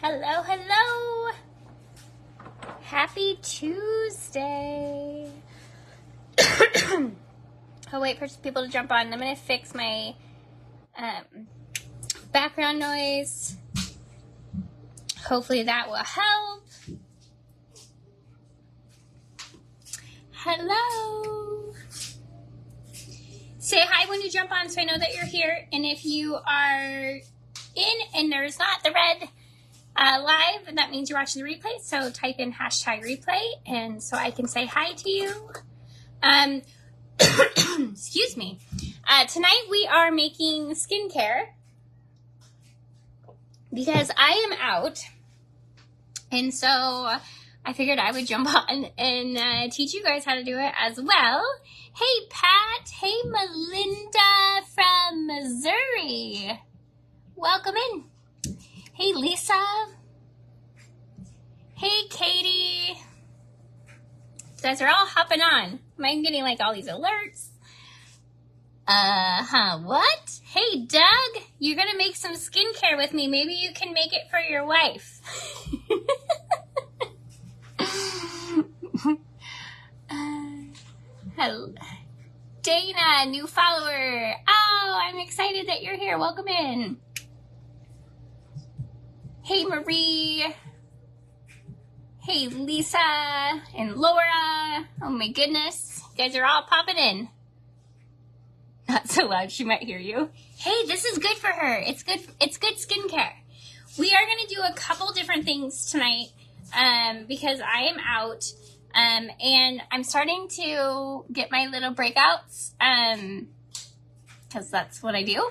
Hello, hello. Happy Tuesday. I'll wait for people to jump on. I'm going to fix my background noise. Hopefully that will help. Hello. Say hi when you jump on so I know that you're here. And if you are in and there's not the red live, and that means you're watching the replay, so type in #replay and so I can say hi to you. Excuse me. Tonight we are making skincare because I am out, and so I figured I would jump on and teach you guys how to do it as well. Hey Pat, hey Melinda from Missouri, welcome in. Hey Lisa. Hey Katie. You guys are all hopping on. I'm getting like all these alerts. What? Hey Doug, you're gonna make some skincare with me. Maybe you can make it for your wife. Hello. Dana, new follower. Oh, I'm excited that you're here. Welcome in. Hey, Marie. Hey, Lisa and Laura. Oh, my goodness. You guys are all popping in. Not so loud. She might hear you. Hey, this is good for her. It's good skincare. We are going to do a couple different things tonight because I am out and I'm starting to get my little breakouts because that's what I do.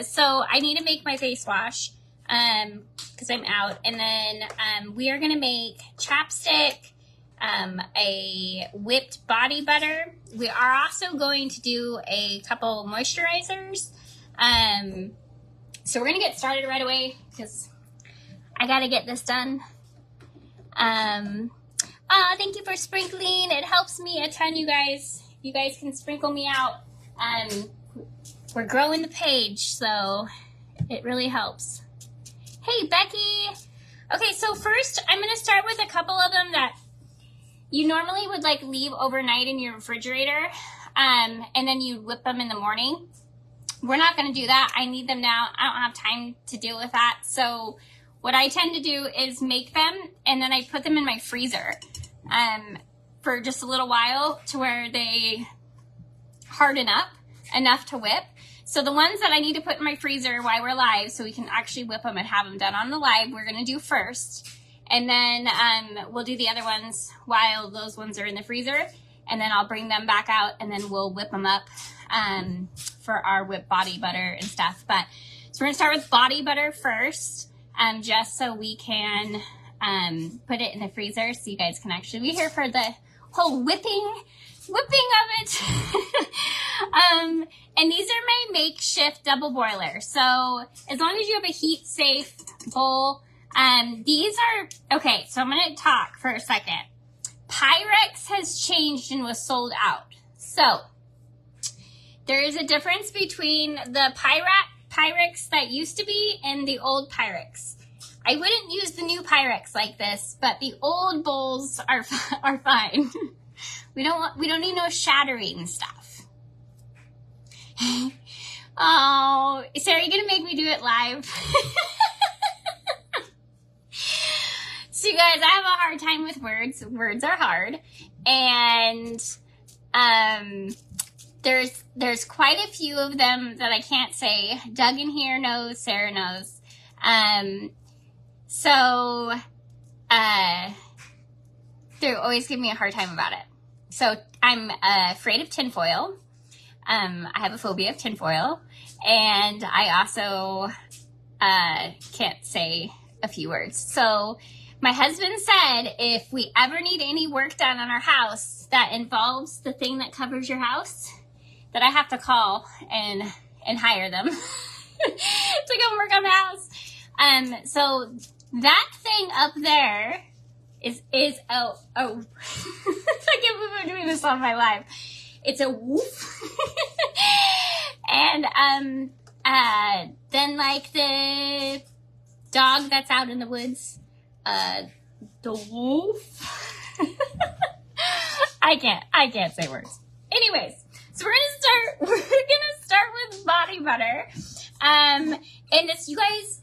So I need to make my face wash because I'm out. And then we are going to make chapstick, a whipped body butter. We are also going to do a couple moisturizers. So we're going to get started right away because I got to get this done. Thank you for sprinkling. It helps me a ton, you guys. You guys can sprinkle me out. We're growing the page, so it really helps. Hey, Becky. Okay, so first I'm going to start with a couple of them that you normally would like leave overnight in your refrigerator, and then you whip them in the morning. We're not going to do that. I need them now. I don't have time to deal with that. So what I tend to do is make them, and then I put them in my freezer for just a little while to where they harden up enough to whip. So the ones that I need to put in my freezer while we're live so we can actually whip them and have them done on the live, we're going to do first. And then we'll do the other ones while those ones are in the freezer. And then I'll bring them back out and then we'll whip them up for our whipped body butter and stuff. But so we're going to start with body butter first, just so we can put it in the freezer so you guys can actually be here for the whole whipping of it. And these are my makeshift double boiler. So as long as you have a heat safe bowl, these are, okay, so I'm going to talk for a second. Pyrex has changed and was sold out. So there is a difference between the Pyrex that used to be and the old Pyrex. I wouldn't use the new Pyrex like this, but the old bowls are fine. We don't need no shattering stuff. Oh, Sarah, you gonna make me do it live? So you guys, I have a hard time with words. Words are hard. And there's quite a few of them that I can't say. Doug in here knows, Sarah knows. So they always give me a hard time about it. So I'm afraid of tinfoil. I have a phobia of tinfoil. And I also can't say a few words. So my husband said if we ever need any work done on our house that involves the thing that covers your house, that I have to call and hire them to come work on the house. So that thing up there is I can't believe I'm doing this on my live. It's a woof. And Then like the dog that's out in the woods, the wolf. I can't say words. Anyways, so we're gonna start with body butter. And it's, you guys,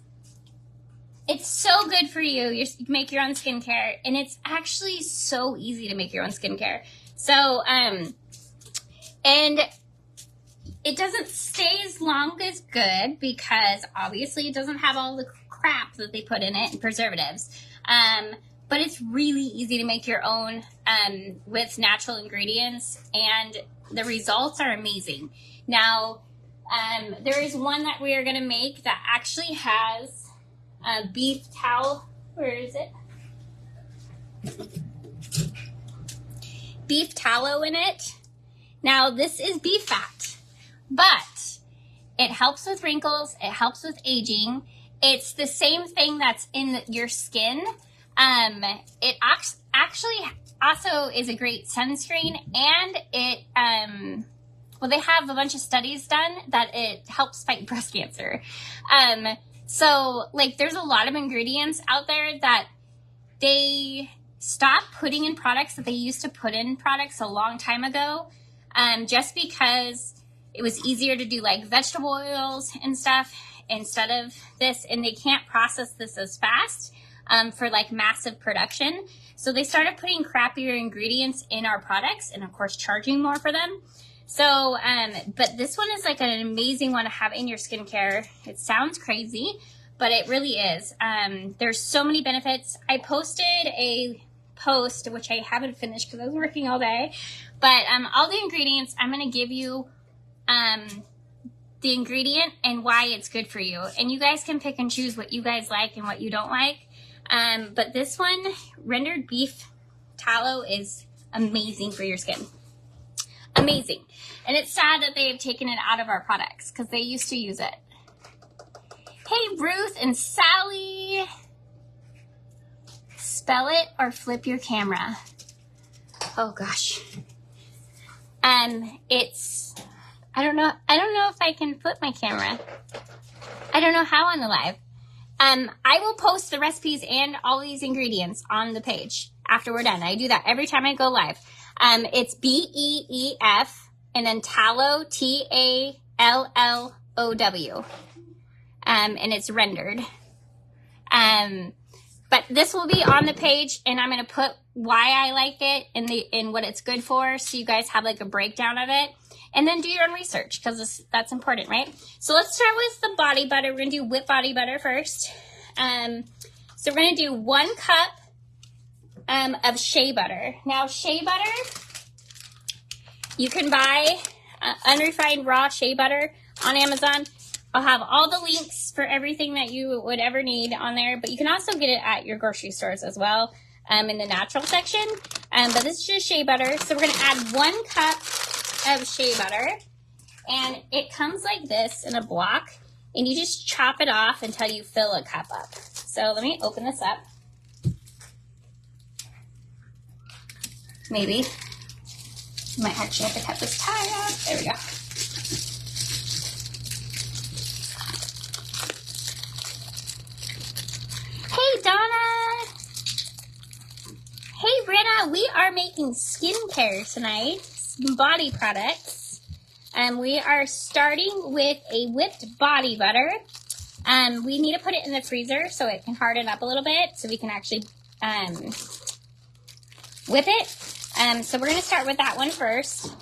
it's so good for you. You make your own skincare, and it's actually so easy to make your own skincare. So, and it doesn't stay as long as good because obviously it doesn't have all the crap that they put in it and preservatives. But it's really easy to make your own with natural ingredients, and the results are amazing. Now, there is one that we are going to make that actually has beef tallow. Where is it? Beef tallow in it. Now, this is beef fat, but it helps with wrinkles. It helps with aging. It's the same thing that's in your skin. It actually also is a great sunscreen, and it, well, they have a bunch of studies done that it helps fight breast cancer. So like there's a lot of ingredients out there that they stopped putting in products that they used to put in products a long time ago, just because it was easier to do like vegetable oils and stuff instead of this, and they can't process this as fast for like massive production. So they started putting crappier ingredients in our products, and of course charging more for them. So, but this one is like an amazing one to have in your skincare. It sounds crazy, but it really is. There's so many benefits. I posted a post, which I haven't finished because I was working all day, but all the ingredients, I'm going to give you the ingredient and why it's good for you. And you guys can pick and choose what you guys like and what you don't like. But this one, rendered beef tallow, is amazing for your skin. Amazing. And it's sad that they have taken it out of our products because they used to use it. Hey, Ruth and Sally. Spell it or flip your camera. Oh gosh. It's, I don't know if I can flip my camera. I don't know how on the live. I will post the recipes and all these ingredients on the page after we're done. I do that every time I go live. It's BEEF and then tallow, TALLOW. And it's rendered. But this will be on the page, and I'm going to put why I like it and what it's good for, so you guys have like a breakdown of it. And then do your own research, because that's important, right? So let's start with the body butter. We're going to do whipped body butter first. So we're going to do 1 cup of shea butter. Now, shea butter, you can buy unrefined raw shea butter on Amazon. I'll have all the links for everything that you would ever need on there, but you can also get it at your grocery stores as well, in the natural section. But this is just shea butter. So we're going to add 1 cup of shea butter, and it comes like this in a block, and you just chop it off until you fill a cup up. So let me open this up. Maybe. Might actually have to cut this tie off. There we go. Hey, Donna. Hey, Britta. We are making skincare tonight. Some body products. We are starting with a whipped body butter. We need to put it in the freezer so it can harden up a little bit so we can actually whip it. So we're going to start with that one first.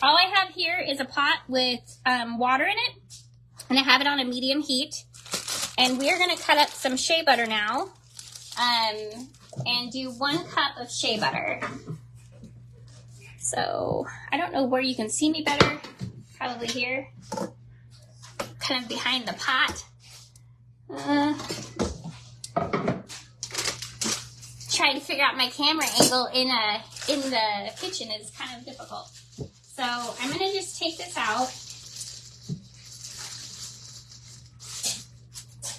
All I have here is a pot with water in it, and I have it on a medium heat. And we are going to cut up some shea butter now, and do 1 cup of shea butter. So I don't know where you can see me better. Probably here, kind of behind the pot. Trying to figure out my camera angle in the kitchen is kind of difficult. So I'm gonna just take this out,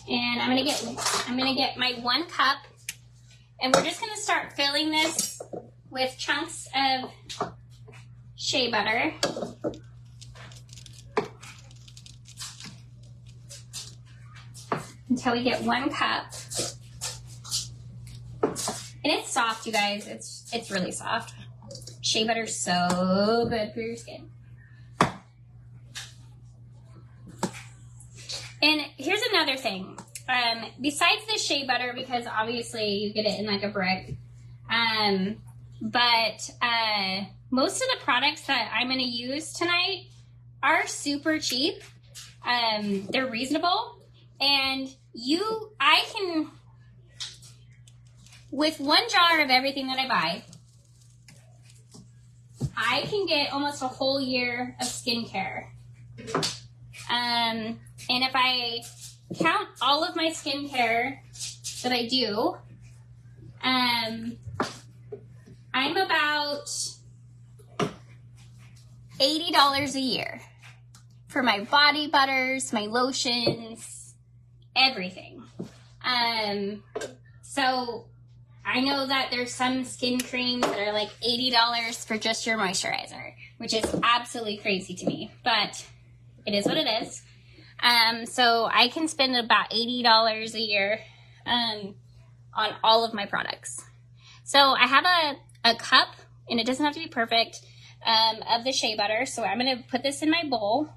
and I'm gonna get my 1 cup, and we're just gonna start filling this with chunks of shea butter. until we get 1 cup. And it's soft, you guys. It's really soft. Shea butter's so good for your skin. And here's another thing. Besides the shea butter, because obviously you get it in like a brick, but most of the products that I'm going to use tonight are super cheap. They're reasonable, and I can, with 1 jar of everything that I buy, I can get almost a whole year of skincare. And if I count all of my skincare that I do, I'm about $80 a year for my body butters, my lotions, everything. So I know that there's some skin creams that are like $80 for just your moisturizer, which is absolutely crazy to me, but it is what it is. So I can spend about $80 a year on all of my products. So I have a cup, and it doesn't have to be perfect, of the shea butter. So I'm going to put this in my bowl.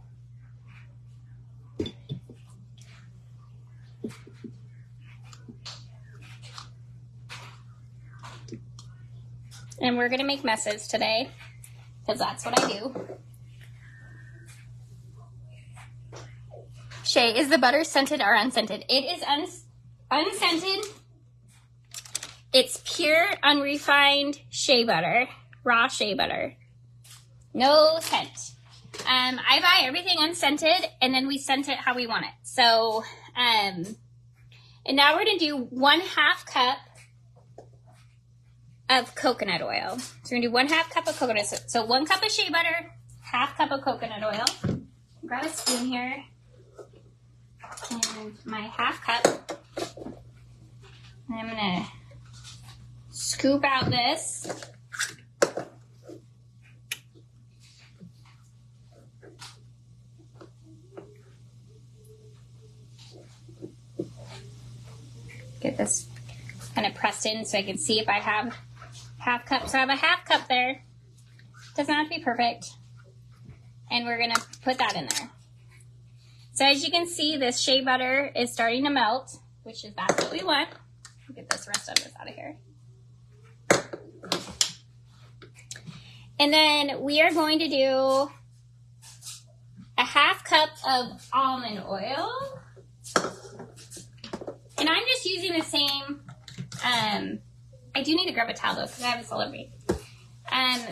And we're going to make messes today, because that's what I do. Shay, is the butter scented or unscented? It is unscented. It's pure, unrefined shea butter, raw shea butter. No scent. I buy everything unscented, and then we scent it how we want it. So, and now we're going to do 1/2 cup of coconut oil. So we're going to do 1/2 cup of coconut. So 1 cup of shea butter, 1/2 cup of coconut oil. Grab a spoon here. And my 1/2 cup. And I'm going to scoop out this. Get this kind of pressed in so I can see if I have 1/2 cup. So I have a 1/2 cup there. Doesn't have to be perfect. And we're going to put that in there. So as you can see, this shea butter is starting to melt, which is that's what we want. Get this rest of this out of here. And then we are going to do a 1/2 cup of almond oil. And I'm just using the same, I do need to grab a towel though, because I have this all over me.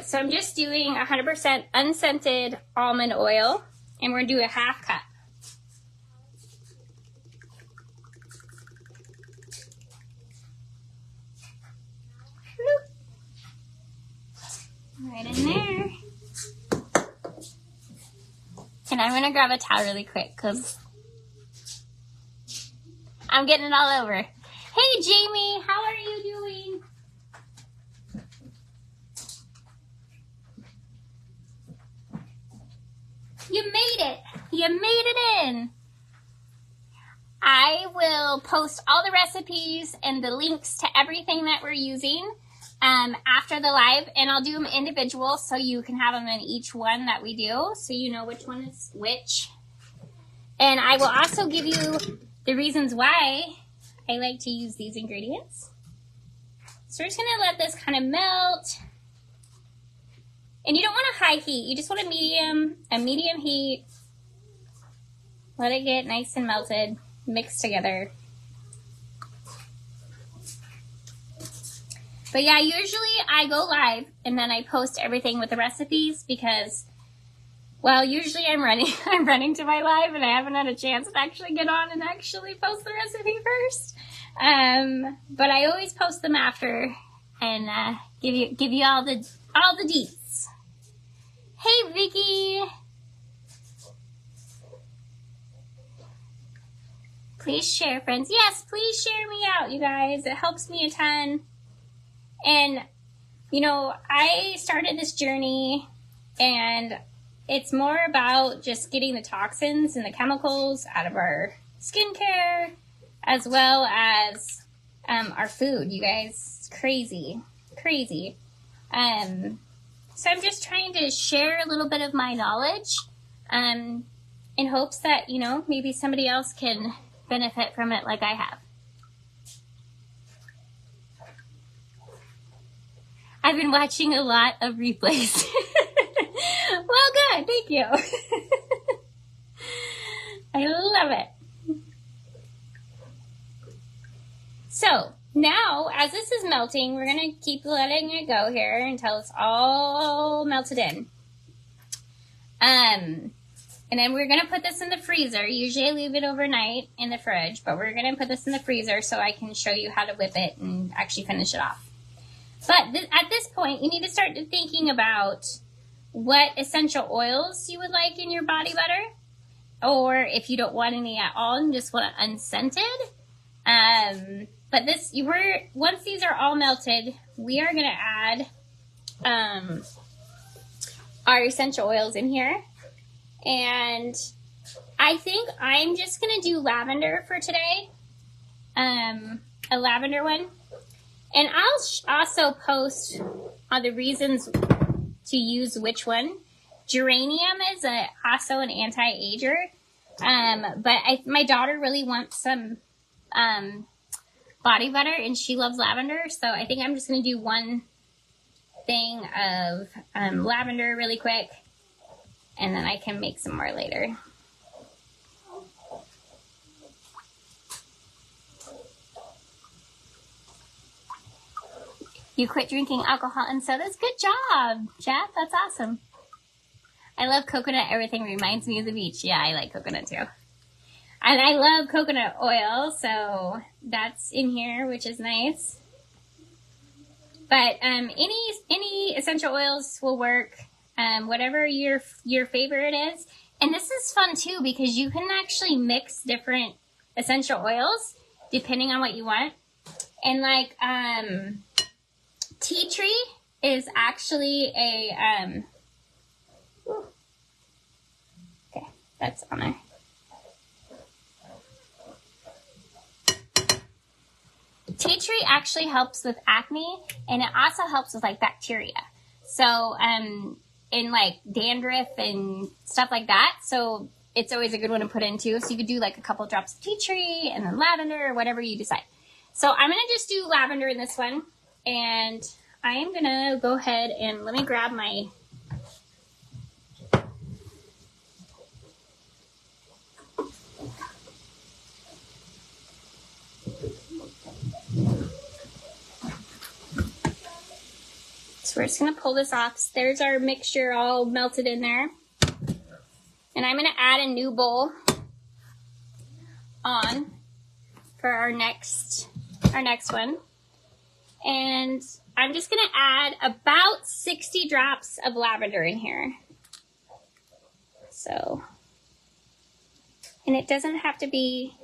So I'm just doing 100% unscented almond oil, and we're going to do a 1/2 cup. Right in there. And I'm going to grab a towel really quick because I'm getting it all over. Hey, Jamie, how are you doing? You made it. You made it in. I will post all the recipes and the links to everything that we're using after the live, and I'll do them individual so you can have them in each one that we do, so you know which one is which. And I will also give you the reasons why I like to use these ingredients. So we're just going to let this kind of melt. And you don't want a high heat. You just want a medium heat. Let it get nice and melted, mixed together. But yeah, usually I go live and then I post everything with the recipes because, well, usually I'm running to my live and I haven't had a chance to actually get on and actually post the recipe first. But I always post them after and give you all the deets. Hey, Vicky. Please share, friends. Yes, please share me out, you guys. It helps me a ton. And, you know, I started this journey, and it's more about just getting the toxins and the chemicals out of our skincare, as well as our food, you guys. It's crazy, crazy. So I'm just trying to share a little bit of my knowledge in hopes that, you know, maybe somebody else can benefit from it like I have. I've been watching a lot of replays. Well, good. Thank you. I love it. So now, as this is melting, we're going to keep letting it go here until it's all melted in. And then we're going to put this in the freezer. Usually I leave it overnight in the fridge, but we're going to put this in the freezer so I can show you how to whip it and actually finish it off. But at this point, you need to start thinking about what essential oils you would like in your body butter. Or if you don't want any at all and just want it unscented. But once these are all melted, we are going to add our essential oils in here. And I think I'm just going to do lavender for today. A lavender one. And I'll also post on the reasons to use which one. Geranium is also an anti-ager. But my daughter really wants some body butter, and she loves lavender. So I think I'm just going to do one thing of lavender really quick. And then I can make some more later. You quit drinking alcohol and sodas? Good job, Jeff. That's awesome. I love coconut. Everything reminds me of the beach. Yeah, I like coconut too. And I love coconut oil, so that's in here, which is nice. But any essential oils will work. Whatever your favorite is. And this is fun too because you can actually mix different essential oils depending on what you want. And like tea tree is actually a okay, that's on there. Tea tree actually helps with acne, and it also helps with like bacteria. So in like dandruff and stuff like that. So it's always a good one to put in too. So you could do like a couple drops of tea tree and then lavender or whatever you decide. So I'm going to just do lavender in this one. And I am going to go ahead and let me grab my so we're just going to pull this off. There's our mixture all melted in there. And I'm going to add a new bowl on for our next one. And I'm just going to add about 60 drops of lavender in here. So, and it doesn't have to be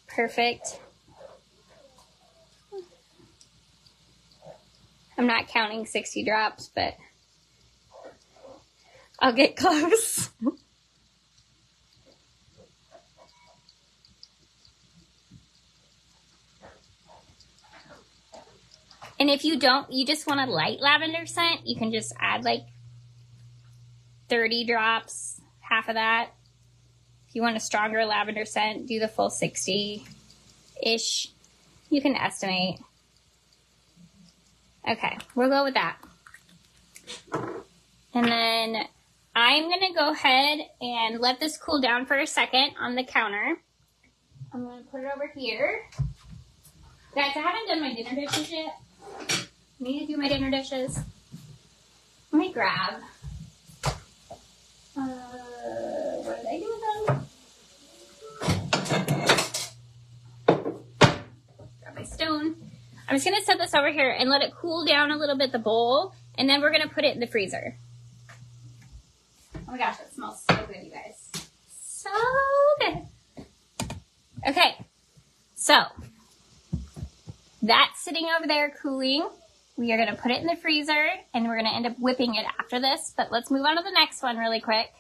perfect. I'm not counting 60 drops, but I'll get close. And if you just want a light lavender scent, you can just add like 30 drops, half of that. If you want a stronger lavender scent, do the full 60-ish. You can estimate. Okay, we'll go with that. And then I'm going to go ahead and let this cool down for a second on the counter. I'm going to put it over here. Guys, I haven't done my dinner dishes yet. I need to do my dinner dishes. Let me grab. What did I do with them? Grab my stone. I'm just going to set this over here and let it cool down a little bit, the bowl, and then we're going to put it in the freezer. Oh my gosh, that smells so good, you guys. So good. Okay, so that's sitting over there cooling. We are going to put it in the freezer, and we're going to end up whipping it after this, but let's move on to the next one really quick.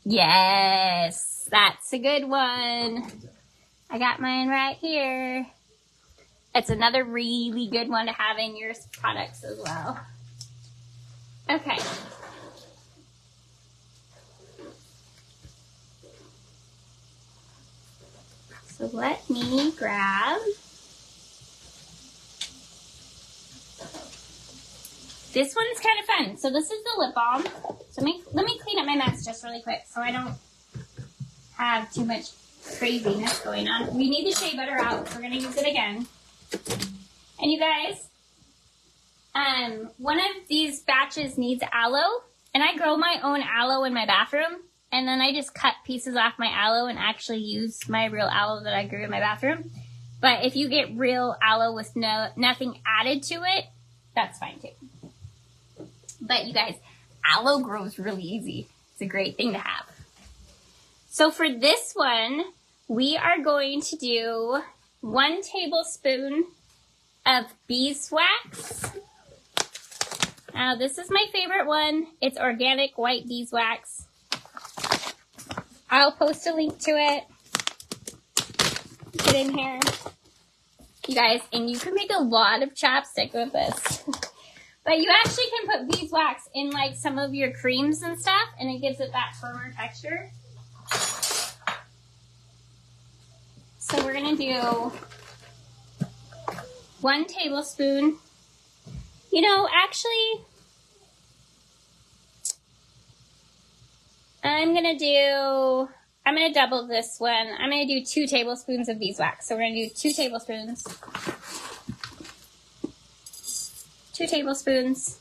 Yes, that's a good one. I got mine right here. It's another really good one to have in your products as well. Okay. So let me grab this one's kind of fun. So this is the lip balm. So let me clean up my mess just really quick so I don't have too much craziness going on. We need the shea butter out. We're gonna use it again. And you guys, one of these batches needs aloe, and I grow my own aloe in my bathroom, and then I just cut pieces off my aloe and actually use my real aloe that I grew in my bathroom. But if you get real aloe with nothing added to it, that's fine too. But you guys, aloe grows really easy. It's a great thing to have. So for this one, we are going to do 1 tablespoon of beeswax. Now this is my favorite one. It's organic white beeswax. I'll post a link to it. Get in here. You guys, and you can make a lot of chapstick with this. But you actually can put beeswax in like some of your creams and stuff, and it gives it that firmer texture. So we're gonna do 1 tablespoon. You know, actually, I'm gonna double this one. I'm gonna do 2 tablespoons of beeswax. So we're gonna do 2 tablespoons. 2 tablespoons.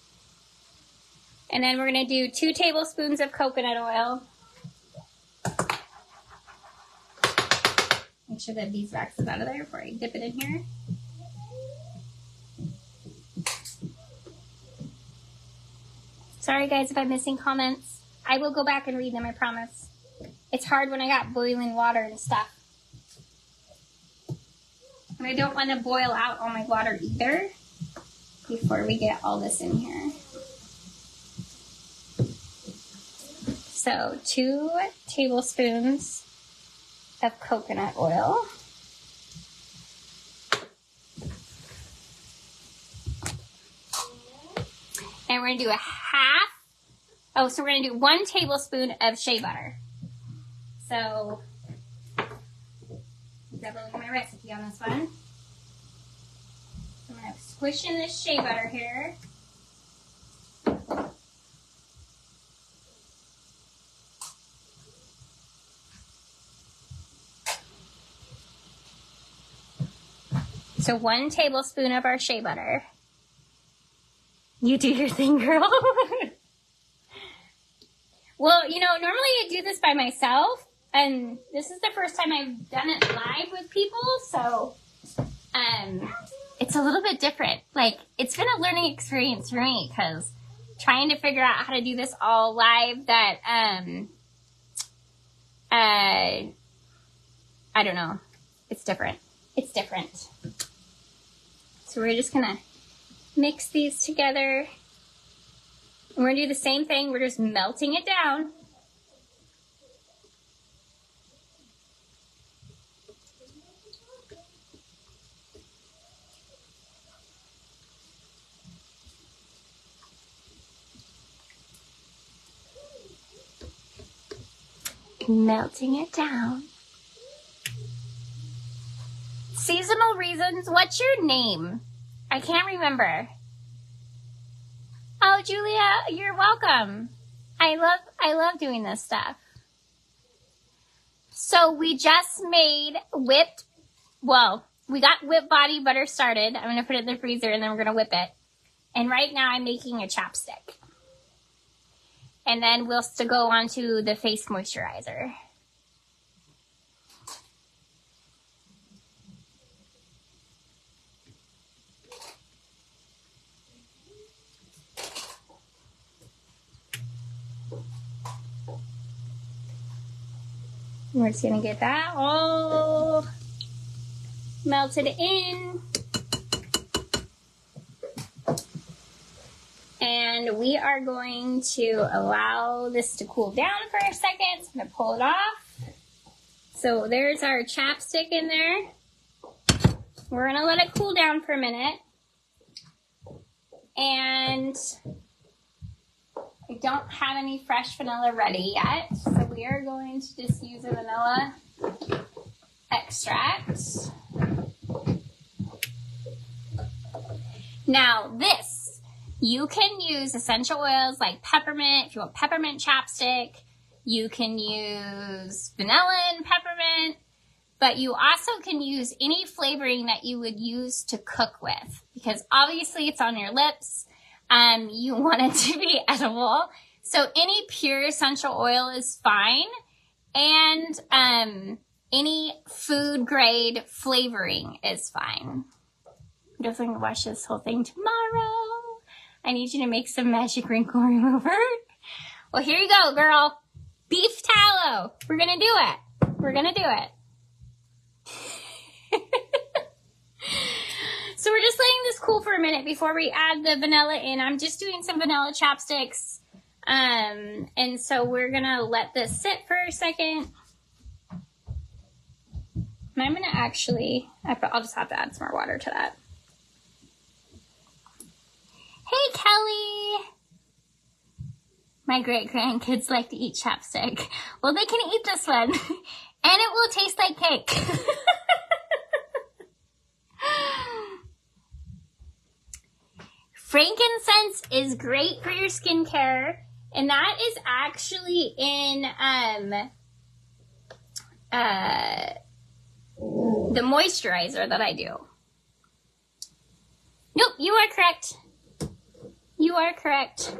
And then we're gonna do 2 tablespoons of coconut oil. Make sure that beeswax is out of there before I dip it in here. Sorry guys if I'm missing comments. I will go back and read them, I promise. It's hard when I got boiling water and stuff. And I don't want to boil out all my water either before we get all this in here. So 2 tablespoons of coconut oil. And we're going to do so we're going to do 1 tablespoon of shea butter. So, doubling my recipe on this one. I'm going to squish in this shea butter here. So 1 tablespoon of our shea butter. You do your thing, girl. Well, you know, normally I do this by myself, and this is the first time I've done it live with people, so it's a little bit different. Like, it's been a learning experience for me, because trying to figure out how to do this all live, that, I don't know. It's different. It's different. So we're just gonna mix these together. And we're going to do the same thing. We're just melting it down. Melting it down. Seasonal Reasons, what's your name? I can't remember. Oh, Julia, you're welcome. I love doing this stuff. So we just made we got whipped body butter started. I'm going to put it in the freezer and then we're going to whip it. And right now I'm making a chapstick. And then we'll still go on to the face moisturizer. We're just going to get that all melted in. And we are going to allow this to cool down for a second. So I'm going to pull it off. So there's our chapstick in there. We're going to let it cool down for a minute. And I don't have any fresh vanilla ready yet. So we are going to just use a vanilla extract. Now this, you can use essential oils like peppermint. If you want peppermint chapstick, you can use vanilla and peppermint, but you also can use any flavoring that you would use to cook with, because obviously it's on your lips. You want it to be edible. So any pure essential oil is fine. And any food grade flavoring is fine. I'm definitely gonna watch this whole thing tomorrow. I need you to make some magic wrinkle remover. Well, here you go, girl. Beef tallow. We're gonna do it. We're gonna do it. So we're just letting this cool for a minute before we add the vanilla in. I'm just doing some vanilla chapsticks. And so we're gonna let this sit for a second. And I'm gonna actually, I'll just have to add some more water to that. Hey, Kelly. My great-grandkids like to eat chapstick. Well, they can eat this one. And it will taste like cake. Frankincense is great for your skincare, and that is actually in the moisturizer that I do. Nope, you are correct. You are correct.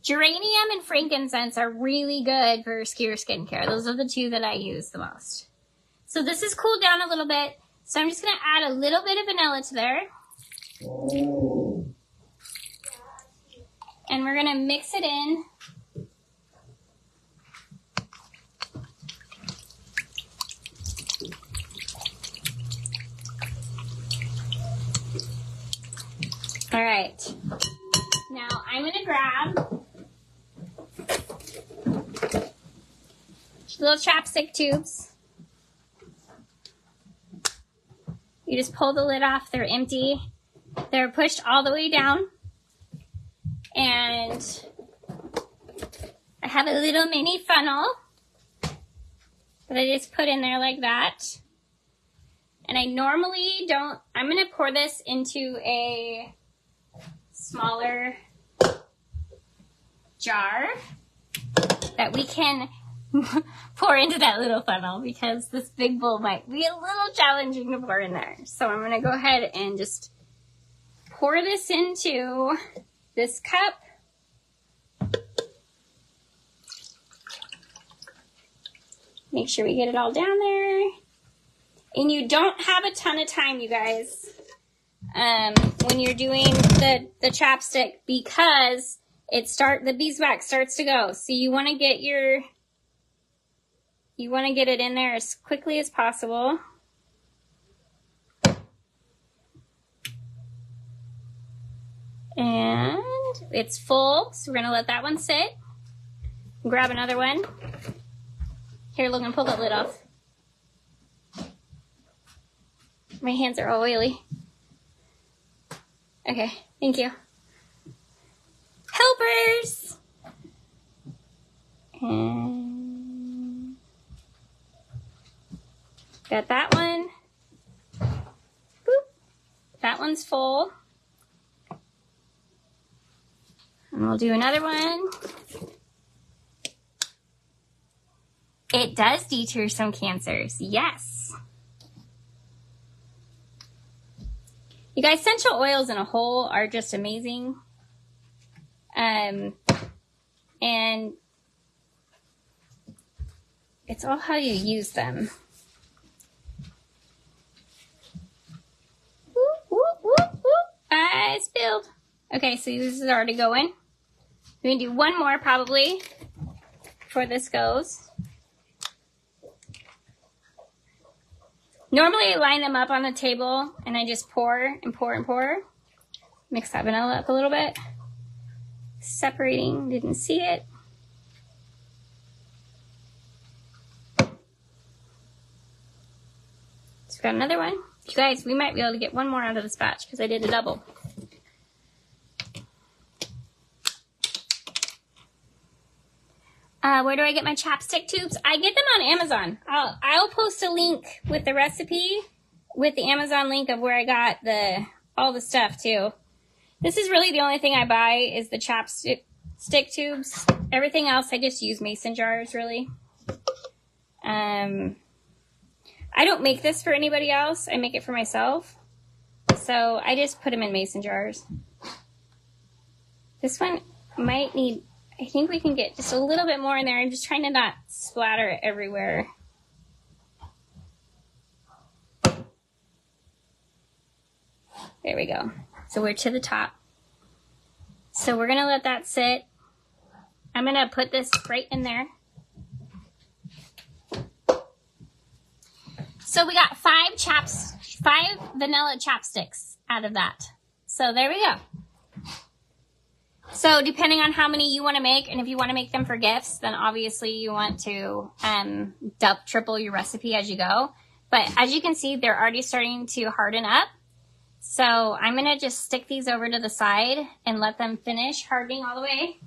Geranium and frankincense are really good for your skincare. Those are the two that I use the most. So this is cooled down a little bit. So I'm just going to add a little bit of vanilla to there. And we're going to mix it in. All right. Now I'm going to grab little chapstick tubes. You just pull the lid off. They're empty. They're pushed all the way down. And I have a little mini funnel that I just put in there like that. And I normally don't, I'm going to pour this into a smaller jar that we can pour into that little funnel, because this big bowl might be a little challenging to pour in there. So I'm going to go ahead and just pour this into this cup. Make sure we get it all down there. And you don't have a ton of time, you guys, when you're doing the chapstick, because the beeswax starts to go. So you want to get it in there as quickly as possible. And it's full, so we're going to let that one sit. Grab another one. Here, Logan, pull that lid off. My hands are all oily. Okay, thank you. Helpers! And got that one. Boop. That one's full. And we'll do another one. It does deter some cancers, yes. You guys, essential oils in a whole are just amazing. And it's all how you use them. Whoop, whoop, whoop, whoop. I spilled. Okay, so this is already going. We're going to do one more probably before this goes. Normally I line them up on the table and I just pour and pour and pour. Mix that vanilla up a little bit. separating, didn't see it. So we've got another one. You guys, we might be able to get one more out of this batch because I did a double. Where do I get my chapstick tubes? I get them on Amazon. I'll post a link with the recipe with the Amazon link of where I got all the stuff too. This is really the only thing I buy is the chapstick tubes. Everything else I just use mason jars really. I don't make this for anybody else. I make it for myself. So I just put them in mason jars. This one might need, I think we can get just a little bit more in there. I'm just trying to not splatter it everywhere. There we go. So we're to the top. So we're going to let that sit. I'm going to put this right in there. So we got 5 vanilla chapsticks out of that. So there we go. So depending on how many you want to make, and if you want to make them for gifts, then obviously you want to triple your recipe as you go. But as you can see, they're already starting to harden up. So I'm going to just stick these over to the side and let them finish hardening all the way.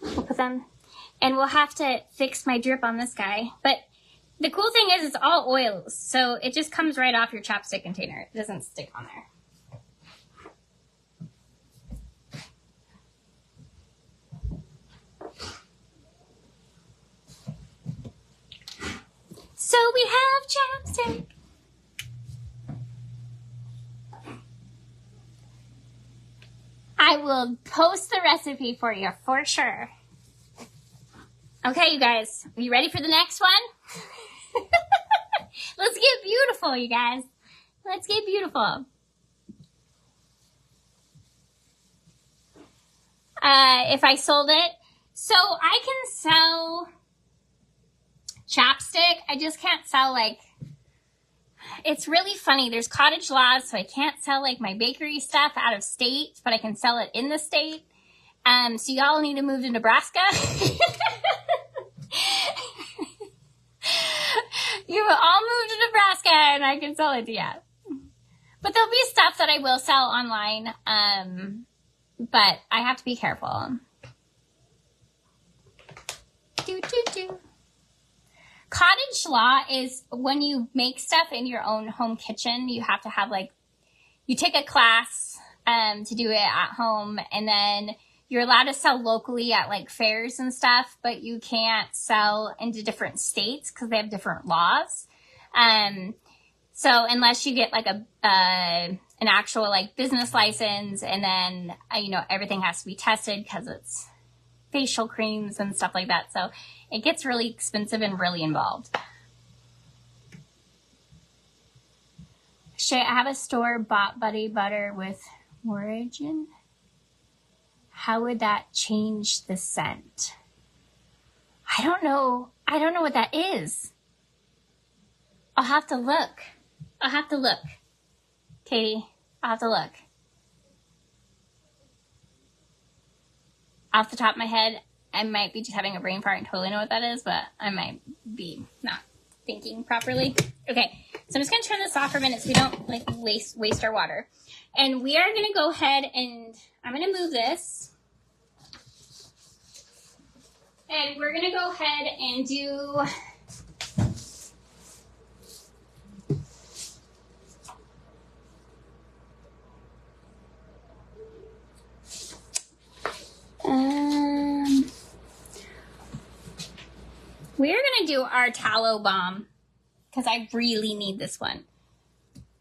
We'll put them, and we'll have to fix my drip on this guy. But the cool thing is it's all oils, so it just comes right off your chapstick container. It doesn't stick on there. So we have chapstick. I will post the recipe for you for sure. Okay, you guys, are you ready for the next one? Let's get beautiful, you guys. Let's get beautiful. If I sold it, so I can sell chapstick. I just can't sell like, it's really funny. There's cottage laws, so I can't sell like my bakery stuff out of state, but I can sell it in the state. So y'all need to move to Nebraska. You will all move to Nebraska and I can sell it to you. But there'll be stuff that I will sell online. But I have to be careful. Cottage law is when you make stuff in your own home kitchen, you have to have like, you take a class to do it at home, and then you're allowed to sell locally at like fairs and stuff, but you can't sell into different states because they have different laws. So unless you get like an actual like business license, and then, everything has to be tested because it's facial creams and stuff like that. So it gets really expensive and really involved. Should I have a store-bought Buddy Butter with Origin? How would that change the scent? I don't know. I don't know what that is. I'll have to look. Katie, I'll have to look. Off the top of my head, I might be just having a brain fart and totally know what that is, but I might be not thinking properly. Okay, so I'm just going to turn this off for a minute so we don't like waste our water. And we are going to go ahead and I'm going to move this. And we're going to go ahead and do we're going to do our tallow balm because I really need this one.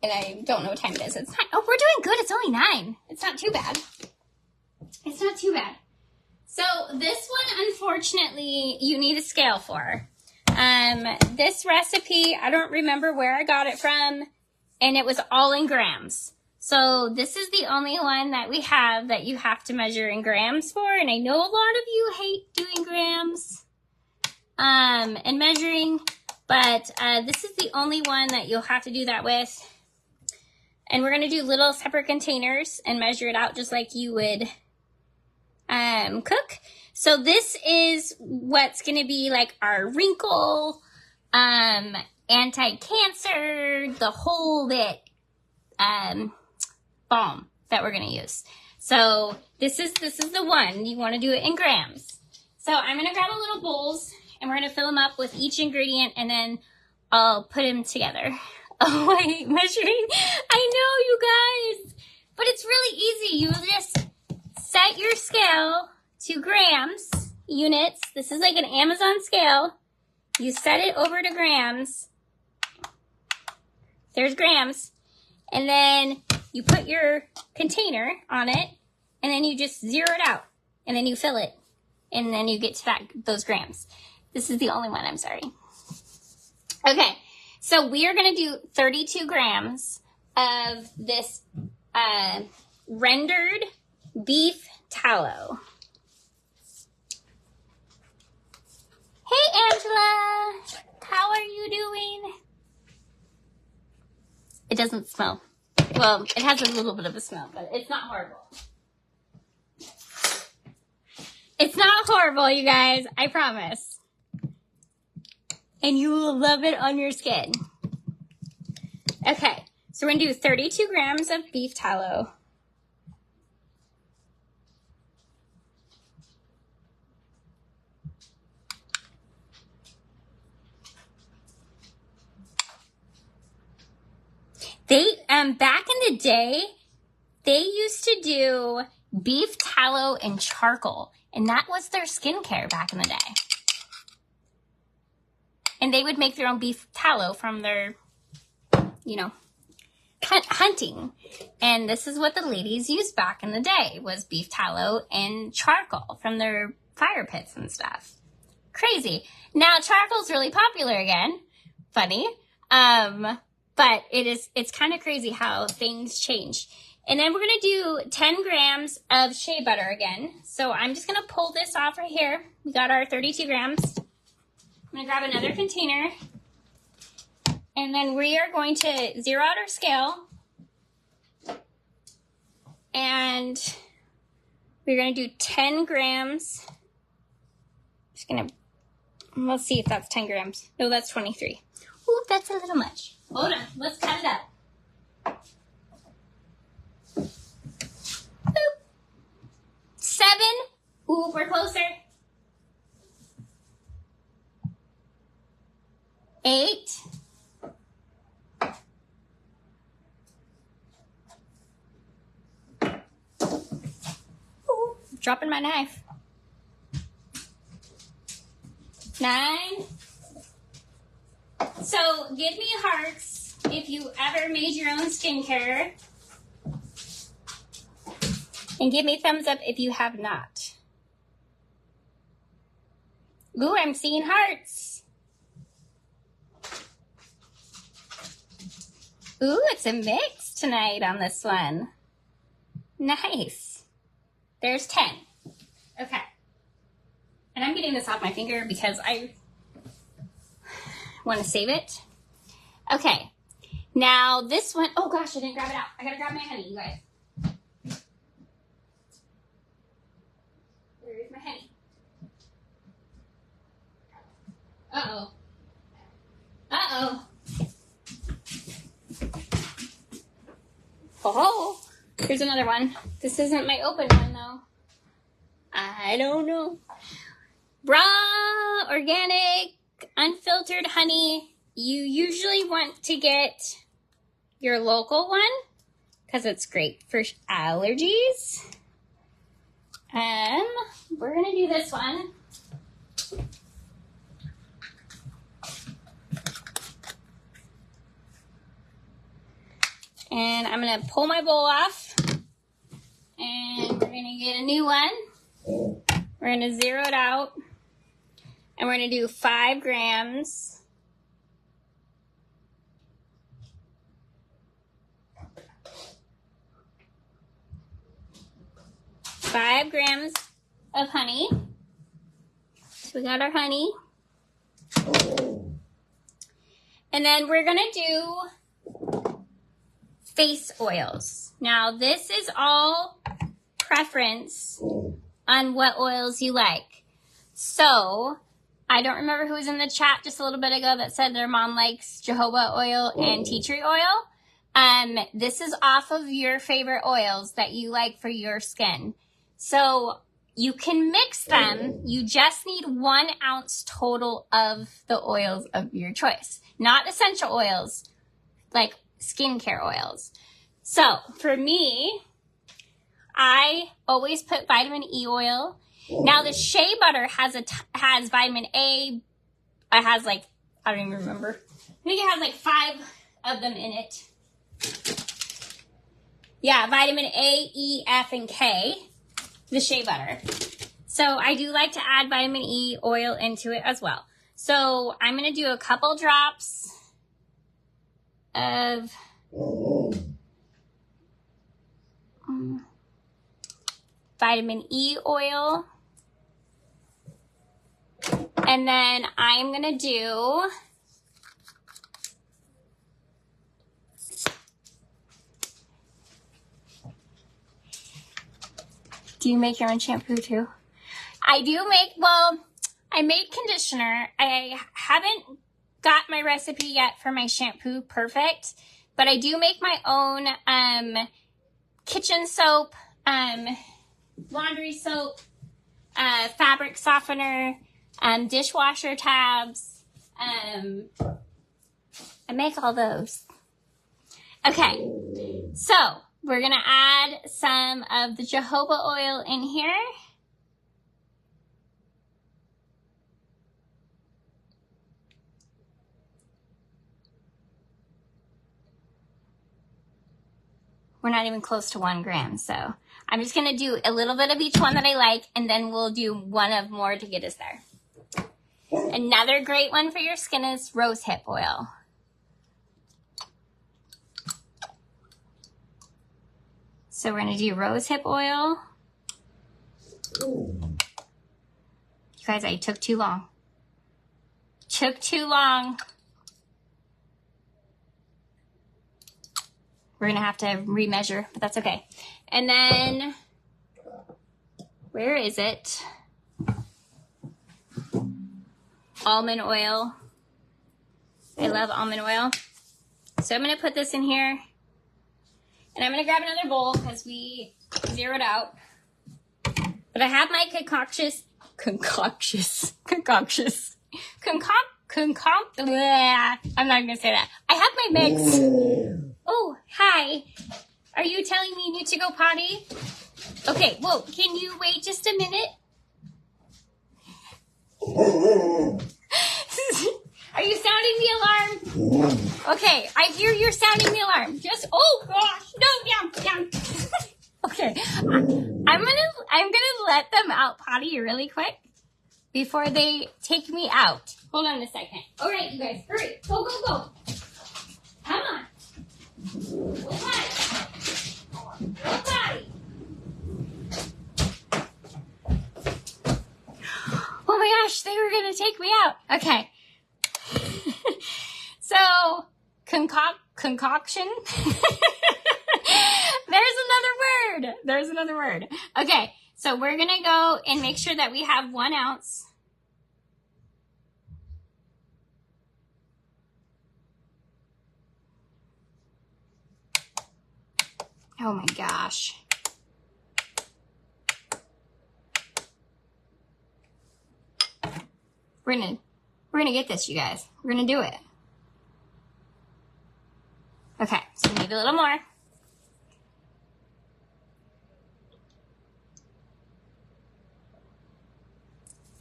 And I don't know what time it is. It's 9. Oh, we're doing good. It's only 9. It's not too bad. It's not too bad. So this one, unfortunately, you need a scale for. This recipe, I don't remember where I got it from, and it was all in grams. So this is the only one that we have that you have to measure in grams for, and I know a lot of you hate doing grams and measuring, but this is the only one that you'll have to do that with. And we're gonna do little separate containers and measure it out just like you would cook. So this is what's gonna be like our wrinkle, anti-cancer, the whole bit, balm that we're gonna use. So this is the one. You wanna do it in grams. So I'm gonna grab a little bowls and we're gonna fill them up with each ingredient and then I'll put them together. Oh, I hate measuring. I know, you guys, but it's really easy. You just set your scale to grams, units. This is like an Amazon scale. You set it over to grams. There's grams. And then you put your container on it and then you just zero it out and then you fill it and then you get to those grams. This is the only one, I'm sorry. Okay. So we are going to do 32 grams of this rendered beef tallow. Hey, Angela. How are you doing? It doesn't smell. Well, it has a little bit of a smell, but it's not horrible. It's not horrible, you guys. I promise. And you will love it on your skin. Okay, so we're gonna do 32 grams of beef tallow. They, back in the day, they used to do beef tallow and charcoal, and that was their skincare back in the day. And they would make their own beef tallow from their, you know, hunting. And this is what the ladies used back in the day, was beef tallow and charcoal from their fire pits and stuff. Crazy. Now charcoal's really popular again. Funny. But it's kind of crazy how things change. And then we're going to do 10 grams of shea butter again. So I'm just going to pull this off right here. We got our 32 grams. I'm going to grab another container, and then we are going to zero out our scale, and we're going to do 10 grams. Let's see if that's 10 grams. No, that's 23. Ooh, that's a little much. Hold on, let's cut it up. Boop. 7. Ooh, we're closer. 8. Ooh, dropping my knife. 9. So give me hearts if you ever made your own skincare. And give me thumbs up if you have not. Ooh, I'm seeing hearts. Ooh, it's a mix tonight on this one. Nice. There's 10. Okay. And I'm getting this off my finger because I want to save it. Okay. Now this one, oh gosh, I didn't grab it out. I gotta grab my honey, you guys. Where is my honey? Uh-oh. Uh-oh. Oh, here's another one. This isn't my open one, though. I don't know. Raw, organic, unfiltered honey. You usually want to get your local one because it's great for allergies. We're going to do this one. And I'm going to pull my bowl off. And we're going to get a new one. We're going to zero it out. And we're going to do 5 grams. Five grams of honey. So we got our honey. And then we're going to do face oils. Now, this is all preference on what oils you like. So, I don't remember who was in the chat just a little bit ago that said their mom likes jojoba oil and tea tree oil. This is off of your favorite oils that you like for your skin. So, you can mix them. You just need 1 ounce total of the oils of your choice. Not essential oils, like skincare oils. So, for me, I always put vitamin E oil. Now, the shea butter has vitamin A. It has like, I don't even remember. I think it has like 5 of them in it. Yeah, vitamin A, E, F, and K, the shea butter. So I do like to add vitamin E oil into it as well. So I'm going to do a couple drops of vitamin E oil. And then I'm going to do you make your own shampoo too? I do make, well, I made conditioner. I haven't got my recipe yet for my shampoo perfect, but I do make my own kitchen soap, laundry soap, fabric softener, dishwasher tabs. I make all those. Okay, so we're gonna add some of the jojoba oil in here. We're not even close to 1 gram, so I'm just gonna do a little bit of each one that I like, and then we'll do one of more to get us there. Another great one for your skin is rosehip oil. So we're gonna do rosehip oil. You guys, I took too long. Took too long. We're gonna have to remeasure, but that's okay. And then, where is it? Almond oil. I love almond oil. So I'm gonna put this in here. And I'm gonna grab another bowl because we zeroed out. But I have my I'm not gonna say that. I have my mix. Oh, hi. Are you telling me you need to go potty? Okay, whoa, can you wait just a minute? Are you sounding the alarm? Okay, I hear you're sounding the alarm. Just, oh gosh, no, down. Okay, I'm gonna let them out potty really quick before they take me out. Hold on a second. All right, you guys, hurry, go. Come on. Go potty. Oh my gosh, they were gonna take me out. Okay. So, concoction. There's another word. Okay, so we're gonna go and make sure that we have 1 ounce. Oh my gosh. We're gonna get this, you guys. We're gonna do it. Okay, so we need a little more.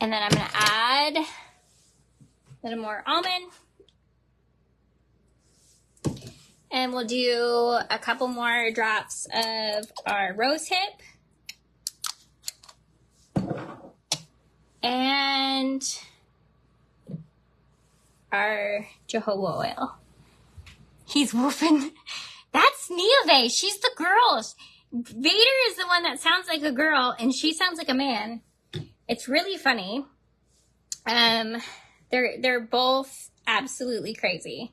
And then I'm gonna add a little more almond. And we'll do a couple more drops of our rosehip. And our jojoba oil. He's woofing. That's Neove. She's the girl. Vader is the one that sounds like a girl, and she sounds like a man. It's really funny. They're both absolutely crazy.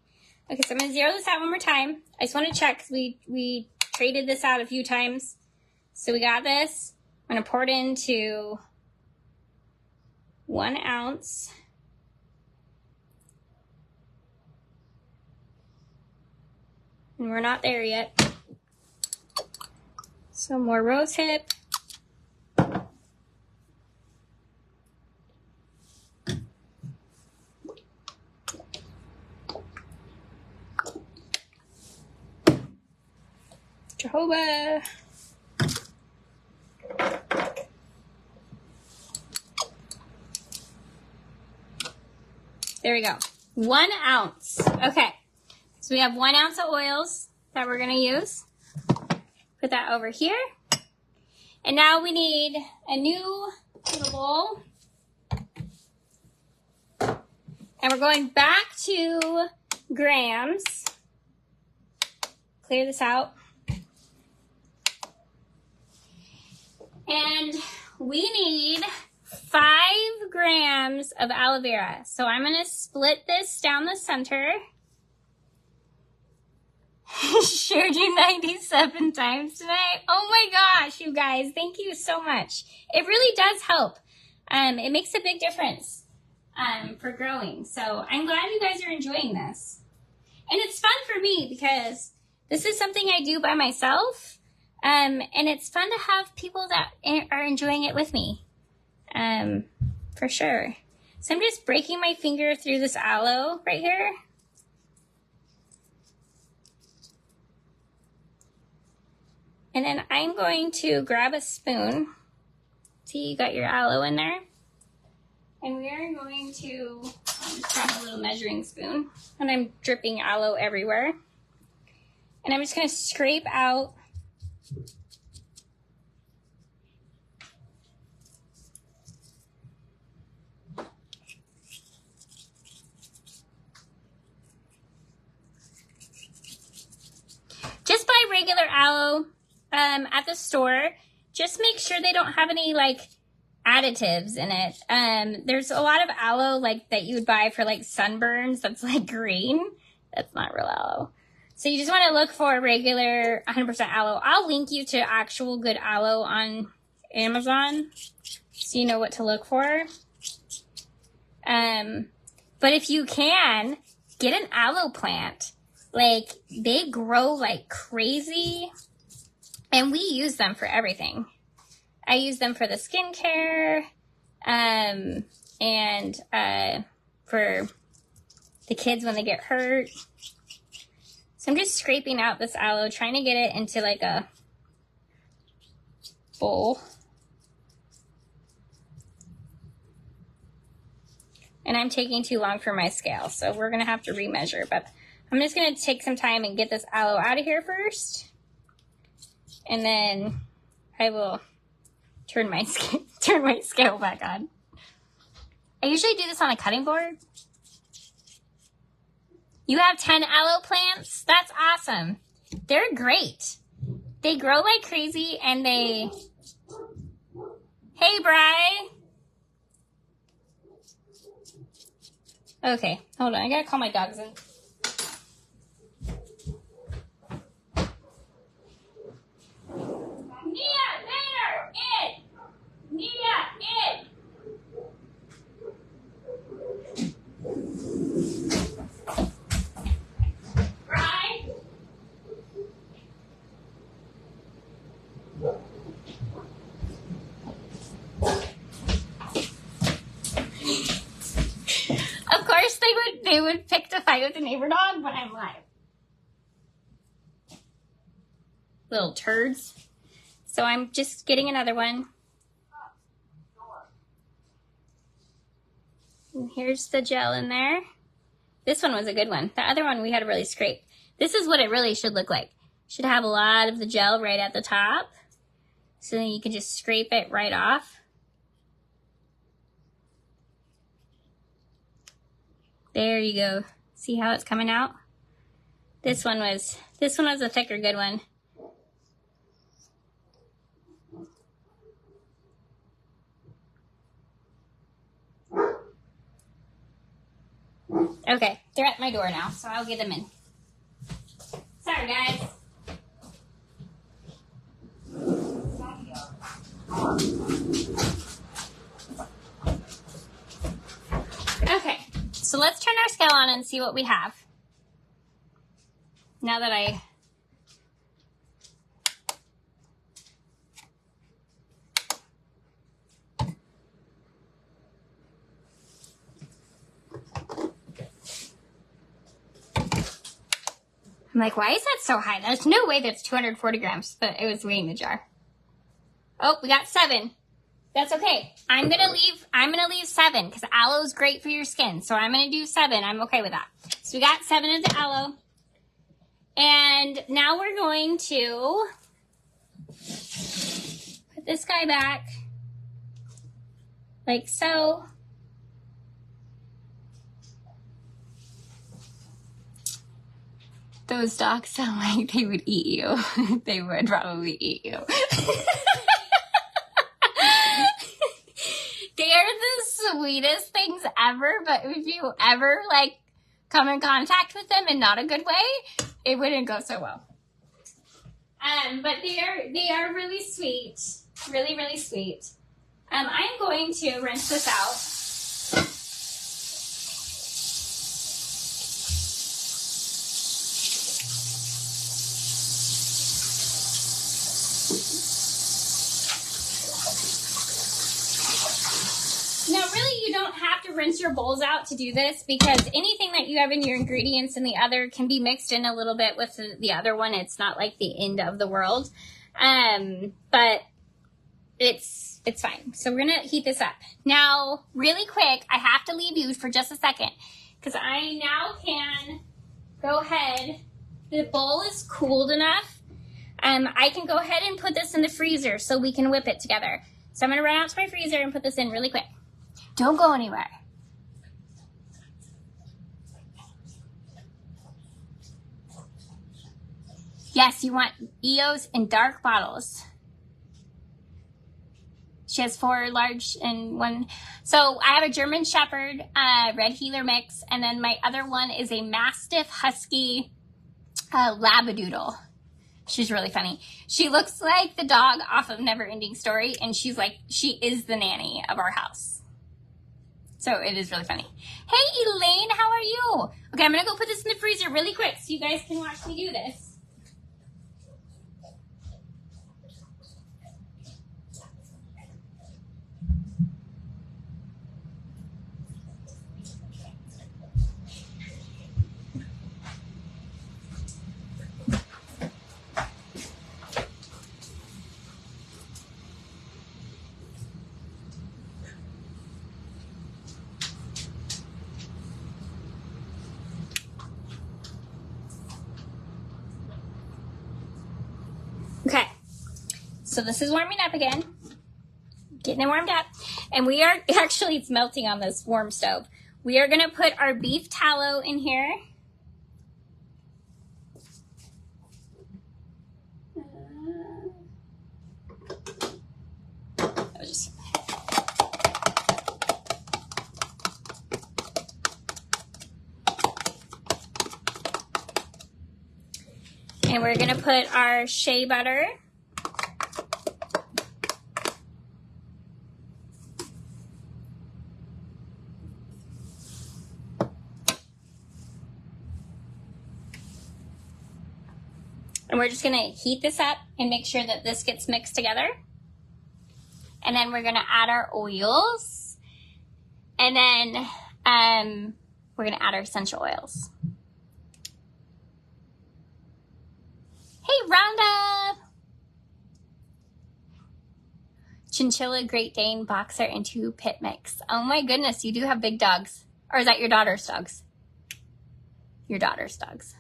Okay, so I'm gonna zero this out one more time. I just want to check, 'cause we traded this out a few times. So we got this. I'm gonna pour it into 1 ounce. And we're not there yet. Some more rose hip. Jojoba. There we go. 1 ounce. Okay. So we have 1 ounce of oils that we're going to use. Put that over here. And now we need a new little bowl. And we're going back to grams. Clear this out. And we need 5 grams of aloe vera. So I'm going to split this down the center. Shared you 97 times tonight. Oh my gosh, you guys, thank you so much. It really does help. It makes a big difference for growing. So I'm glad you guys are enjoying this. And it's fun for me because this is something I do by myself. And it's fun to have people that are enjoying it with me. For sure. So I'm just breaking my finger through this aloe right here. And then I'm going to grab a spoon. See, you got your aloe in there. And we are going to just grab a little measuring spoon. And I'm dripping aloe everywhere. And I'm just going to scrape out just buy regular aloe at the store. Just make sure they don't have any like additives in it. There's a lot of aloe like that you would buy for like sunburns that's like green. That's not real aloe. So you just want to look for regular 100% aloe. I'll link you to actual good aloe on Amazon so you know what to look for. But if you can, get an aloe plant. Like, they grow like crazy, and we use them for everything. I use them for the skincare, and for the kids when they get hurt. So I'm just scraping out this aloe, trying to get it into like a bowl. And I'm taking too long for my scale, so we're gonna have to remeasure, but I'm just gonna take some time and get this aloe out of here first. And then I will turn my scale back on. I usually do this on a cutting board. You have 10 aloe plants? That's awesome. They're great. They grow like crazy and they... Hey, Bri. Okay, hold on. I gotta call my dogs in. Nia, there! In! Nia, in! Right? Of course they would pick to fight with the neighbor dog when I'm live. Little turds. So I'm just getting another one. And here's the gel in there. This one was a good one. The other one we had to really scrape. This is what it really should look like. Should have a lot of the gel right at the top. So then you can just scrape it right off. There you go. See how it's coming out? This one was a thicker good one. Okay, they're at my door now, so I'll get them in. Sorry, guys. Okay, so let's turn our scale on and see what we have. Now that I'm like, why is that so high? There's no way that's 240 grams, but it was weighing the jar. Oh, we got 7. That's okay. I'm gonna leave 7 because aloe is great for your skin. So I'm gonna do 7. I'm okay with that. So we got 7 of the aloe. And now we're going to put this guy back like so. Those dogs sound like they would eat you. They would probably eat you. They are the sweetest things ever, but if you ever like come in contact with them in not a good way, it wouldn't go so well. But they are really sweet. Really, really sweet. I'm going to rinse this out. Now, really, you don't have to rinse your bowls out to do this because anything that you have in your ingredients in the other can be mixed in a little bit with the other one. It's not like the end of the world, but it's fine. So we're going to heat this up. Now, really quick, I have to leave you for just a second because I now can go ahead. The bowl is cooled enough. I can go ahead and put this in the freezer so we can whip it together. So I'm going to run out to my freezer and put this in really quick. Don't go anywhere. Yes, you want EOS in dark bottles. She has 4 large and 1. So I have a German Shepherd Red Heeler mix, and then my other one is a Mastiff Husky Labradoodle. She's really funny. She looks like the dog off of Never Ending Story, and she is the nanny of our house. So it is really funny. Hey, Elaine, how are you? Okay, I'm gonna go put this in the freezer really quick so you guys can watch me do this. Okay, so this is warming up again, getting it warmed up, and we are, actually it's melting on this warm stove. We are gonna put our beef tallow in here. And we're gonna put our shea butter. And we're just gonna heat this up and make sure that this gets mixed together. And then we're gonna add our oils. And then we're gonna add our essential oils. Hey, Rhonda! Chinchilla, Great Dane, Boxer, and 2 pit mix. Oh my goodness, you do have big dogs. Or is that your daughter's dogs? Your daughter's dogs.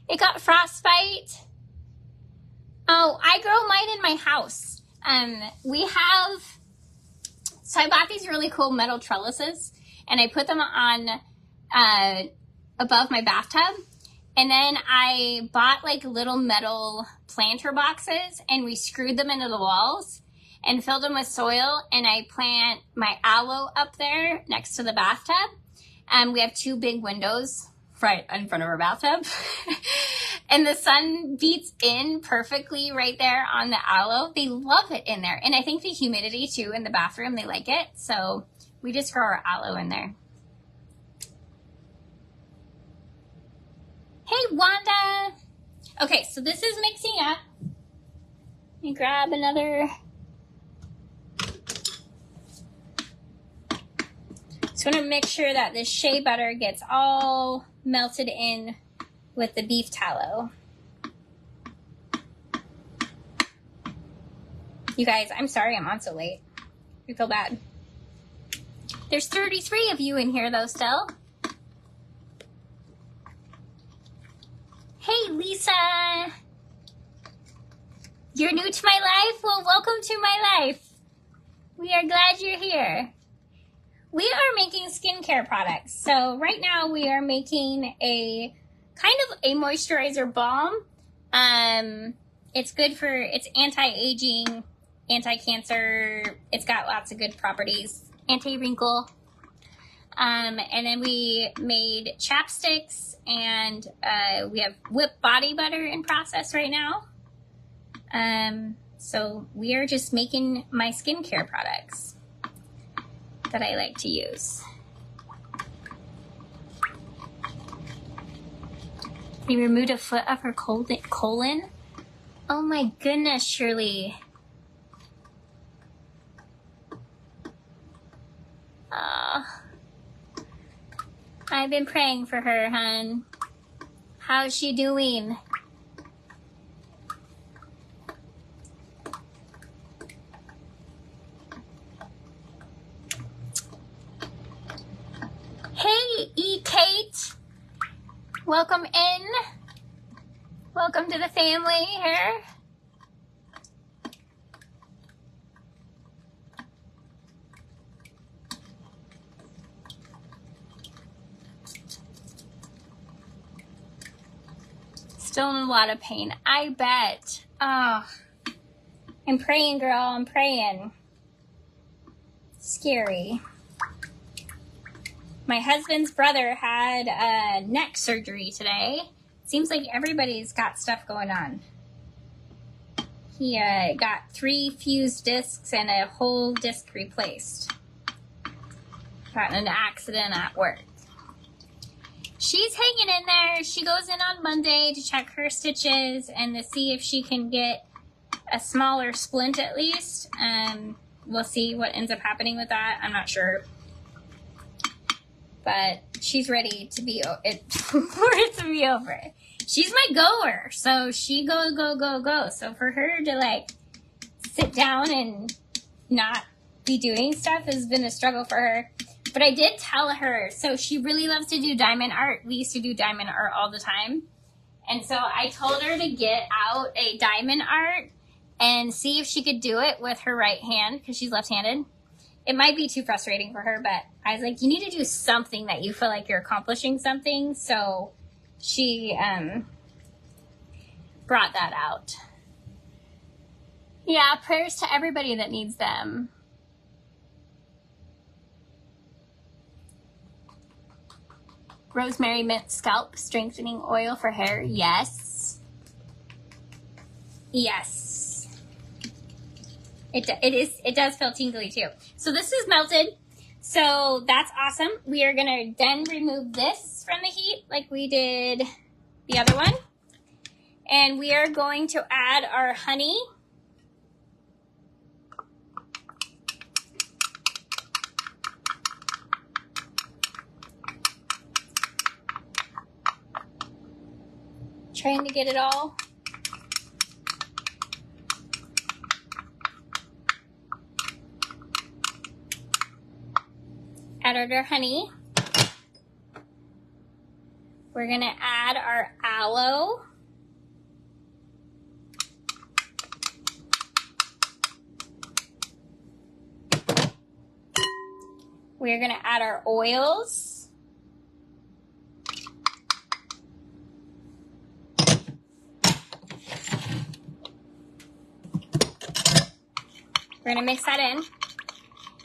It got frostbite. Oh, I grow mine in my house. So I bought these really cool metal trellises and I put them on above my bathtub. And then I bought like little metal planter boxes and we screwed them into the walls and filled them with soil. And I plant my aloe up there next to the bathtub. We have 2 big windows right in front of our bathtub. And the sun beats in perfectly right there on the aloe. They love it in there. And I think the humidity too in the bathroom, they like it. So we just grow our aloe in there. Hey, Wanda. Okay, so this is mixing up. Let me grab another. Just want to make sure that this shea butter gets all melted in with the beef tallow. You guys, I'm sorry I'm on so late. I feel bad. There's 33 of you in here though still. Hey, Lisa. You're new to my life? Well, welcome to my life. We are glad you're here. We are making skincare products. So right now we are making a kind of a moisturizer balm. It's good for, it's anti-aging, anti-cancer. It's got lots of good properties. Anti-wrinkle. And then we made chapsticks, and we have whipped body butter in process right now. So we are just making my skincare products that I like to use. We removed a foot of her colon. Oh my goodness, Shirley. I've been praying for her, hon. How's she doing? Hey, E. Kate. Welcome in. Welcome to the family here. Still in a lot of pain. I bet. Oh, I'm praying, girl. I'm praying. Scary. My husband's brother had neck surgery today. Seems like everybody's got stuff going on. He got 3 fused discs and a whole disc replaced. Got in an accident at work. She's hanging in there. She goes in on Monday to check her stitches and to see if she can get a smaller splint at least. We'll see what ends up happening with that. I'm not sure. But she's ready to be for it to be over. She's my goer, so she go, go, go, go. So for her to like sit down and not be doing stuff has been a struggle for her. But I did tell her, so she really loves to do diamond art. We used to do diamond art all the time. And so I told her to get out a diamond art and see if she could do it with her right hand because she's left-handed. It might be too frustrating for her, but I was like, you need to do something that you feel like you're accomplishing something. So she brought that out. Yeah, prayers to everybody that needs them. Rosemary mint scalp strengthening oil for hair. Yes. Yes. It does feel tingly too. So this is melted. So that's awesome. We are going to then remove this from the heat like we did the other one. And we are going to add our honey. Trying to get it all. Add our honey. We're going to add our aloe. We're going to add our oils. We're going to mix that in.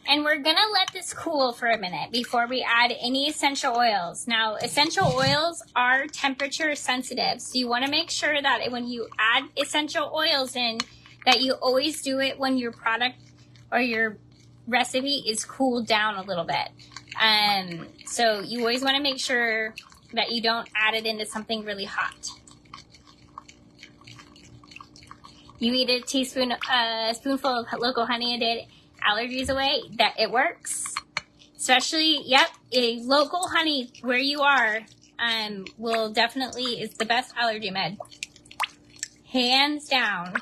And we're gonna let this cool for a minute before we add any essential oils. Now, essential oils are temperature sensitive, so you wanna make sure that when you add essential oils in, that you always do it when your product or your recipe is cooled down a little bit. So you always wanna make sure that you don't add it into something really hot. You eat a spoonful of local honey a day, allergies away, that it works. Especially, yep, a local honey where you are will definitely is the best allergy med. Hands down.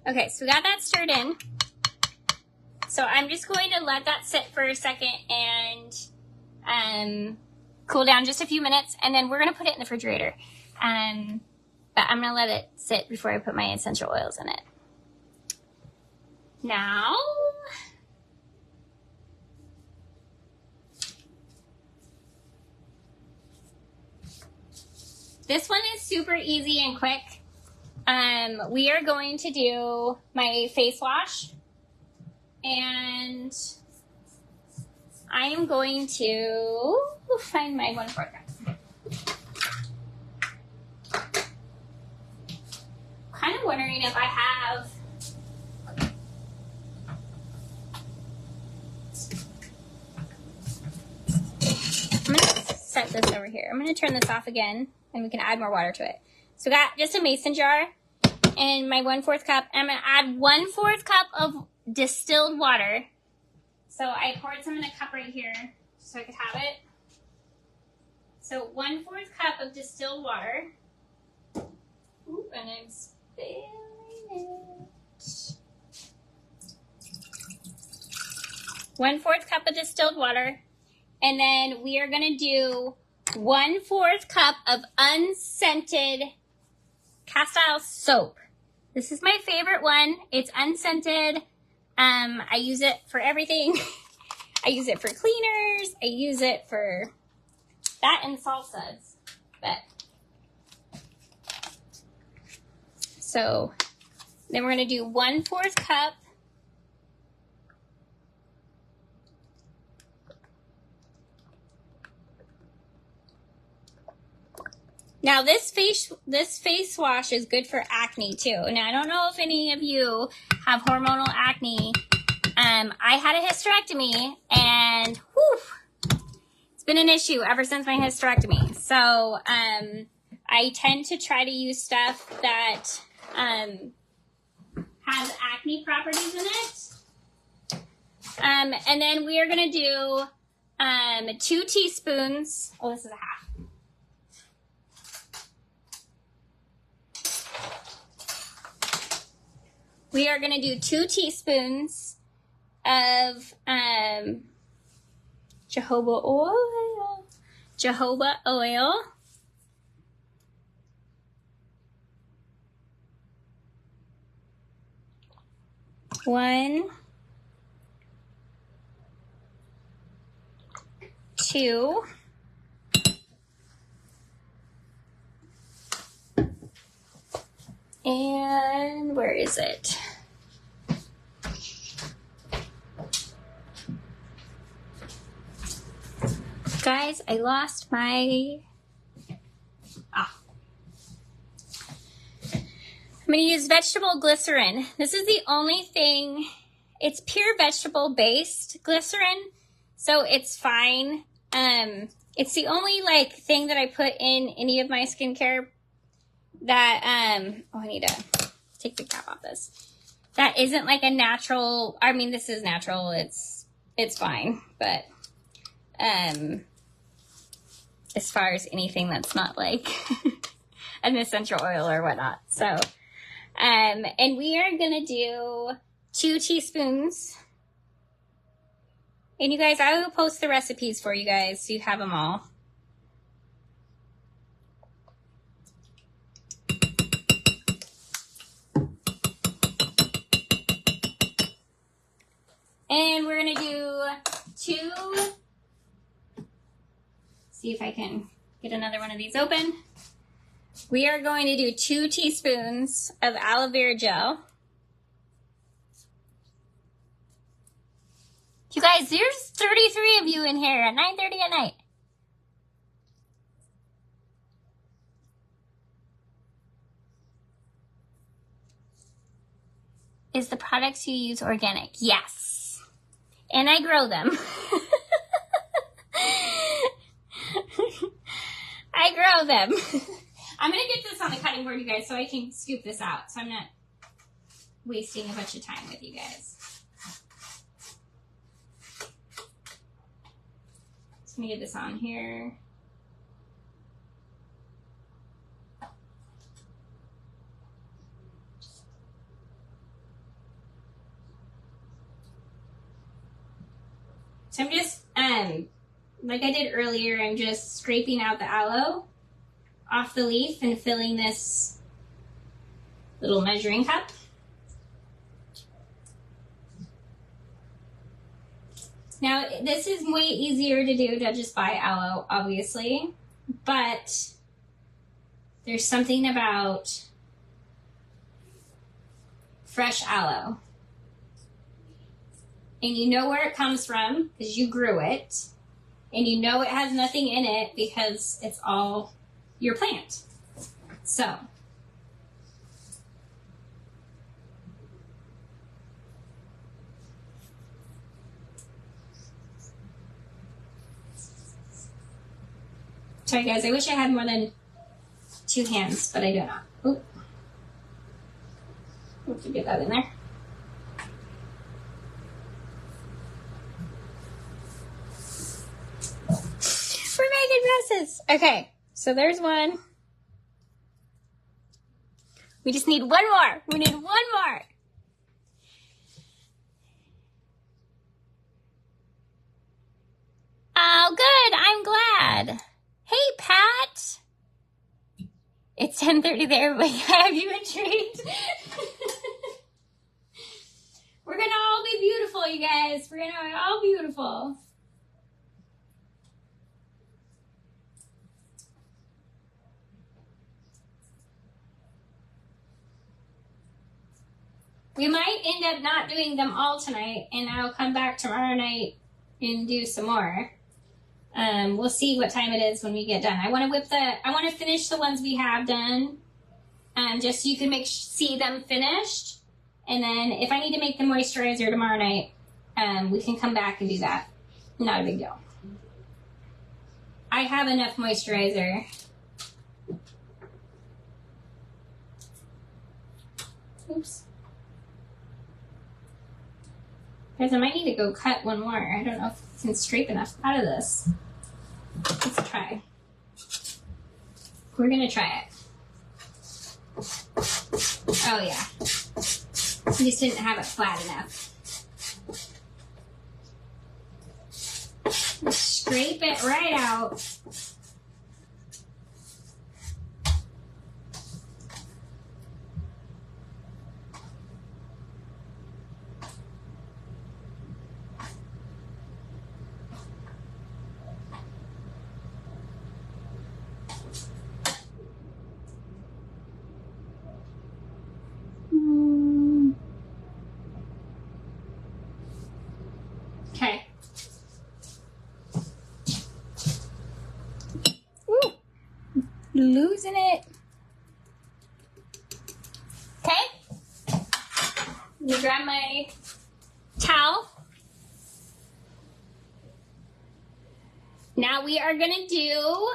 Okay, so we got that stirred in. So I'm just going to let that sit for a second and cool down just a few minutes, and then we're gonna put it in the refrigerator. But I'm gonna let it sit before I put my essential oils in it. Now, this one is super easy and quick. We are going to do my face wash, and I am going to find my 1/4 cup. Kind of wondering if I have I'm going to set this over here. I'm going to turn this off again, and we can add more water to it. So we got just a mason jar and my 1/4 cup. I'm going to add 1/4 cup of distilled water. So I poured some in a cup right here so I could have it. So 1/4 cup of distilled water. Ooh, and I'm spilling it. 1/4 cup of distilled water. And then we are gonna do 1/4 cup of unscented castile soap. This is my favorite one. It's unscented. I use it for everything. I use it for cleaners. I use it for that and salsas. But so then we're gonna do 1/4 cup. Now this face wash is good for acne too. Now I don't know if any of you have hormonal acne. I had a hysterectomy, and whew, it's been an issue ever since my hysterectomy. So I tend to try to use stuff that has acne properties in it. And then we are gonna do 2 teaspoons. Oh, this is a half. We are going to do 2 teaspoons of jojoba oil. Jojoba oil. One, 2. And where is it? Guys, I lost my... I'm going to use vegetable glycerin. This is the only thing, it's pure vegetable based glycerin, so it's fine. It's the only thing that I put in any of my skincare that, oh, I need to take the cap off this. That isn't like a natural, I mean, this is natural, it's fine, but, as far as anything that's not like an essential oil or whatnot. So, and we are gonna do 2 teaspoons. And you guys, I will post the recipes for you guys so you have them all. And we're gonna do 2, see if I can get another one of these open. We are going to do 2 teaspoons of aloe vera gel. You guys, there's 33 of you in here at 9:30 at night. Is the products you use organic? Yes. And I grow them. I grow them. I'm going to get this on the cutting board, you guys, so I can scoop this out. So I'm not wasting a bunch of time with you guys. So let me get this on here. So I'm just, like I did earlier, I'm just scraping out the aloe off the leaf and filling this little measuring cup. Now, this is way easier to do to just buy aloe, obviously, but there's something about fresh aloe. And you know where it comes from because you grew it. And you know it has nothing in it because it's all your plant. So, sorry guys, I wish I had more than 2 hands, but I do not. Oop. Have to get that in there. We're making messes. Okay, so there's one. We just need one more. We need one more. Oh, good. I'm glad. Hey, Pat. It's 10:30 there, but have you intrigued? We're going to all be beautiful, you guys. We're going to be all beautiful. We might end up not doing them all tonight, and I'll come back tomorrow night and do some more. We'll see what time it is when we get done. I want to finish the ones we have done, just so you can see them finished. And then if I need to make the moisturizer tomorrow night, we can come back and do that. Not a big deal. I have enough moisturizer. Oops. Guys, I might need to go cut one more. I don't know if I can scrape enough out of this. Let's try. We're gonna try it. Oh yeah. I just didn't have it flat enough. Scrape it right out. Okay. Ooh, losing it. Okay. Let me grab my towel. Now we are gonna do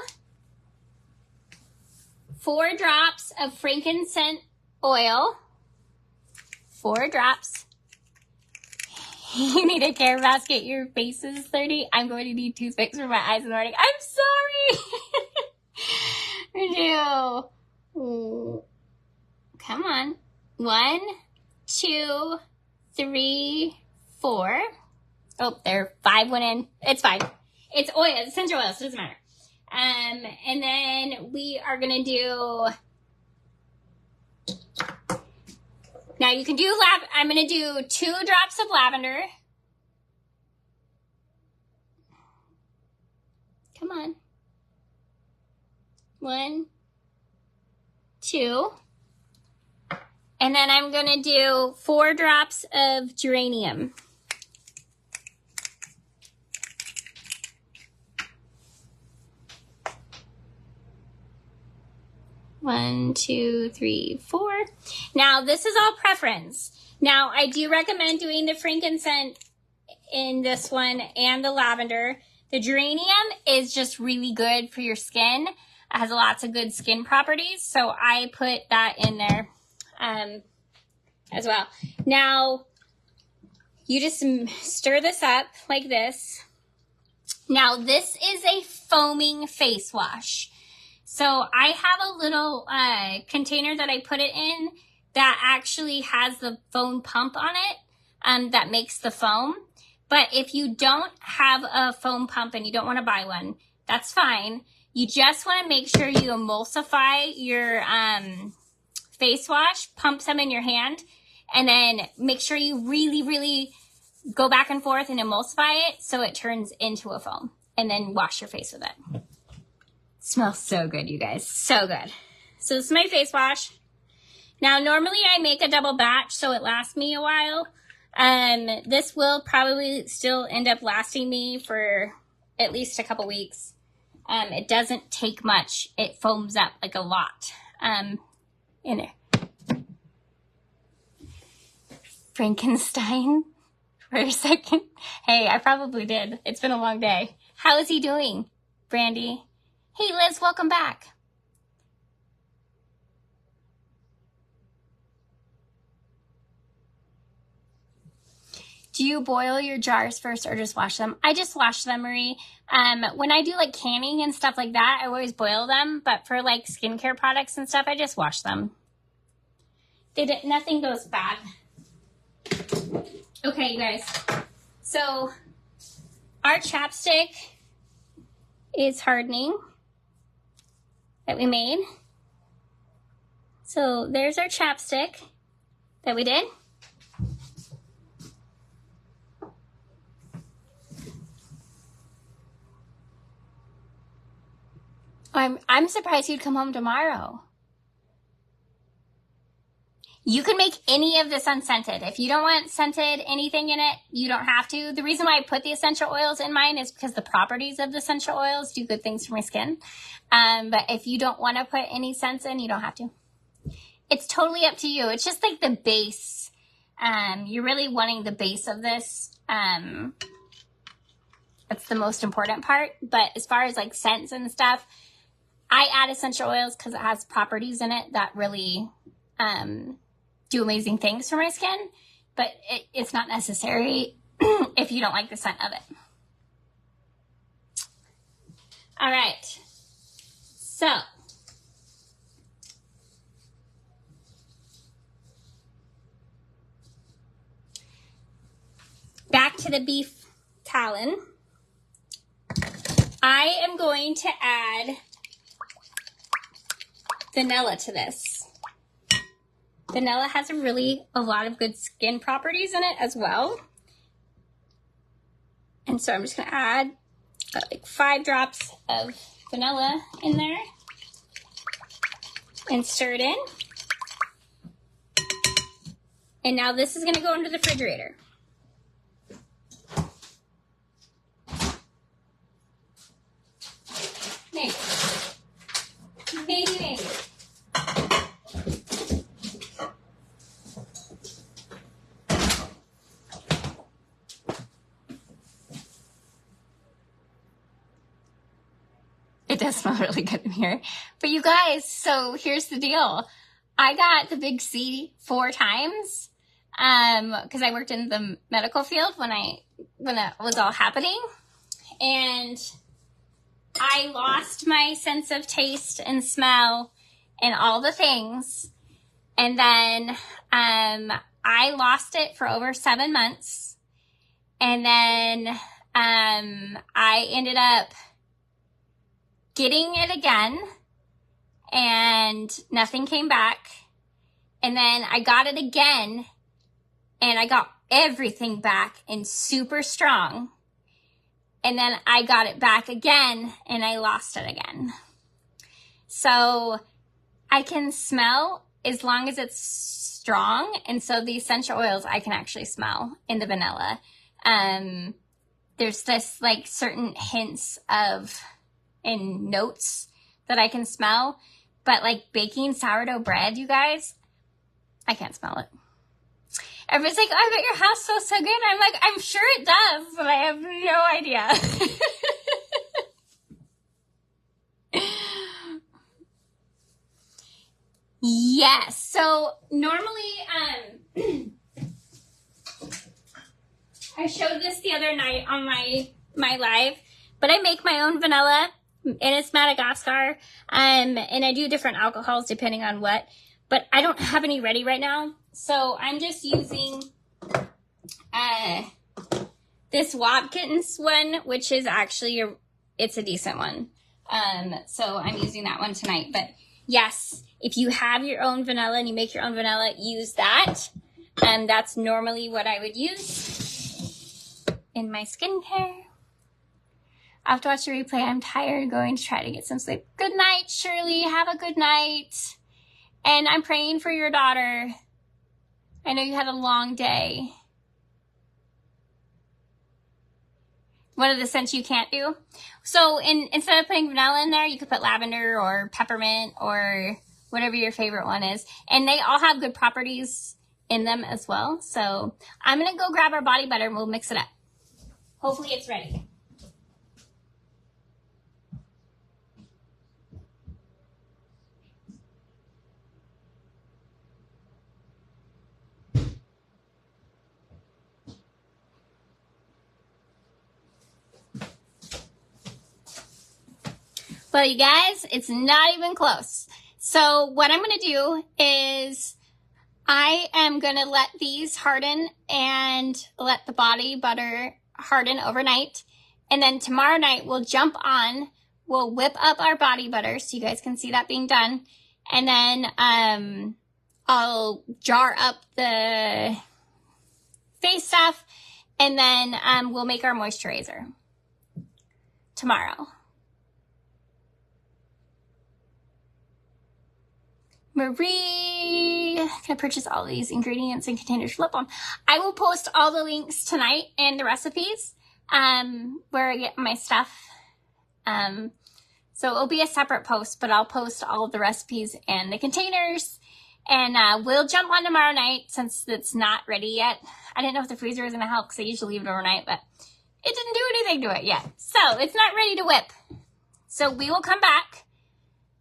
4 drops of frankincense oil. 4 drops. You need a care basket. Your face is 30. I'm going to need toothpicks for my eyes in the morning. I'm sorry. I do. Ooh. Come on. 1, 2, 3, 4. Oh, there. 5 went in. It's fine. It's oil. It's essential oil, so it doesn't matter. And then we are going to do... Now you can do I'm going to do 2 drops of lavender. Come on. 1, 2. And then I'm going to do 4 drops of geranium. 1, 2, 3, 4. Now, this is all preference. Now, I do recommend doing the frankincense in this one and the lavender. The geranium is just really good for your skin. It has lots of good skin properties, so I put that in there as well. Now, you just stir this up like this. Now, this is a foaming face wash. So I have a little container that I put it in that actually has the foam pump on it that makes the foam. But if you don't have a foam pump and you don't want to buy one, that's fine. You just want to make sure you emulsify your face wash, pump some in your hand, and then make sure you really, really go back and forth and emulsify it so it turns into a foam. And then wash your face with it. Smells so good, you guys. So good. So this is my face wash. Now, normally I make a double batch so it lasts me a while. This will probably still end up lasting me for at least a couple weeks. It doesn't take much. It foams up like a lot in there. Frankenstein for a second. Hey, I probably did. It's been a long day. How is he doing, Brandy? Hey, Liz, welcome back. Do you boil your jars first or just wash them? I just wash them, Marie. When I do like canning and stuff like that, I always boil them. But for like skincare products and stuff, I just wash them. Nothing goes bad. Okay, you guys. So our chapstick is hardening that we made. So there's our chapstick that we did. I'm surprised you'd come home tomorrow. You can make any of this unscented. If you don't want scented anything in it, you don't have to. The reason why I put the essential oils in mine is because the properties of the essential oils do good things for my skin. But if you don't want to put any scents in, you don't have to. It's totally up to you. It's just like the base. You're really wanting the base of this. That's the most important part. But as far as like scents and stuff, I add essential oils because it has properties in it that really do amazing things for my skin, but it's not necessary if you don't like the scent of it. All right, so back to the beef talon. I am going to add vanilla to this. Vanilla has a lot of good skin properties in it as well. And so I'm just going to add like 5 drops of vanilla in there and stir it in. And now this is going to go into the refrigerator. Maybe. It does smell really good in here. But you guys, so here's the deal. I got the big C 4 times because I worked in the medical field when it was all happening. And I lost my sense of taste and smell and all the things. And then I lost it for over 7 months. And then I ended up getting it again and nothing came back. And then I got it again and I got everything back and super strong. And then I got it back again and I lost it again. So I can smell as long as it's strong. And so the essential oils I can actually smell in the vanilla. There's this like certain hints of and notes that I can smell. But like baking sourdough bread, you guys, I can't smell it. Everybody's like, oh, I bet your house smells so good. I'm like, I'm sure it does, but I have no idea. Yes. So normally, I showed this the other night on my live, but I make my own vanilla, and it's Madagascar, and I do different alcohols depending on what, but I don't have any ready right now, so I'm just using this Watkins one, which is actually it's a decent one. So I'm using that one tonight, but yes, if you have your own vanilla and you make your own vanilla, use that. And that's normally what I would use in my skincare. I have to watch the replay. I'm tired, going to try to get some sleep. Good night, Shirley. Have a good night. And I'm praying for your daughter. I know you had a long day. One of the scents you can't do. So instead of putting vanilla in there, you could put lavender or peppermint or whatever your favorite one is. And they all have good properties in them as well. So I'm going to go grab our body butter and we'll mix it up. Hopefully it's ready. Well, you guys, it's not even close. So what I'm going to do is I am going to let these harden and let the body butter harden overnight. And then tomorrow night we'll jump on, we'll whip up our body butter so you guys can see that being done. And then I'll jar up the face stuff, and then we'll make our moisturizer tomorrow. Marie, can I purchase all these ingredients and containers for lip balm? I will post all the links tonight and the recipes where I get my stuff. So it'll be a separate post, but I'll post all of the recipes and the containers. And we'll jump on tomorrow night since it's not ready yet. I didn't know if the freezer was going to help because I usually leave it overnight, but it didn't do anything to it yet. So it's not ready to whip. So we will come back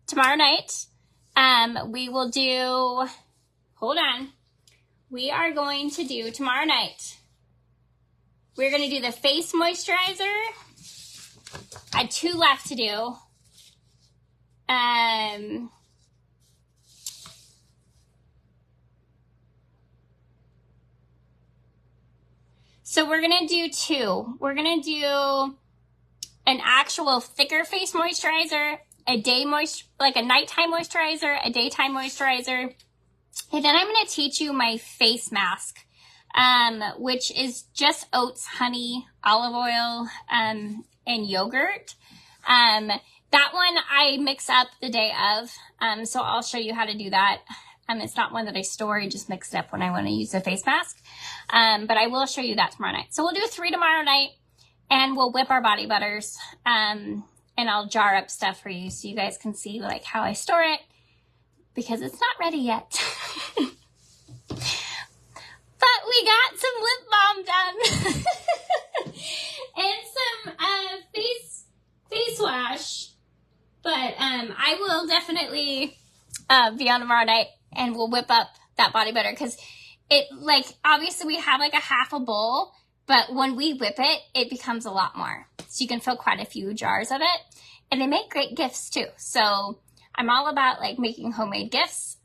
tomorrow night. We will do, hold on. We are going to do tomorrow night. We're going to do the face moisturizer. I had 2 left to do. So we're going to do 2. We're going to do an actual thicker face moisturizer, a day like a nighttime moisturizer, a daytime moisturizer. And then I'm going to teach you my face mask, which is just oats, honey, olive oil, and yogurt. That one I mix up the day of. So I'll show you how to do that. It's not one that I store. I just mix it up when I want to use a face mask. But I will show you that tomorrow night. So we'll do 3 tomorrow night, and we'll whip our body butters. And I'll jar up stuff for you so you guys can see like how I store it, because it's not ready yet. But we got some lip balm done. And some face wash. But I will definitely be on tomorrow night, and we'll whip up that body butter, because it, like, obviously we have like a half a bowl, but when we whip it, it becomes a lot more. So you can fill quite a few jars of it, and they make great gifts too. So I'm all about like making homemade gifts.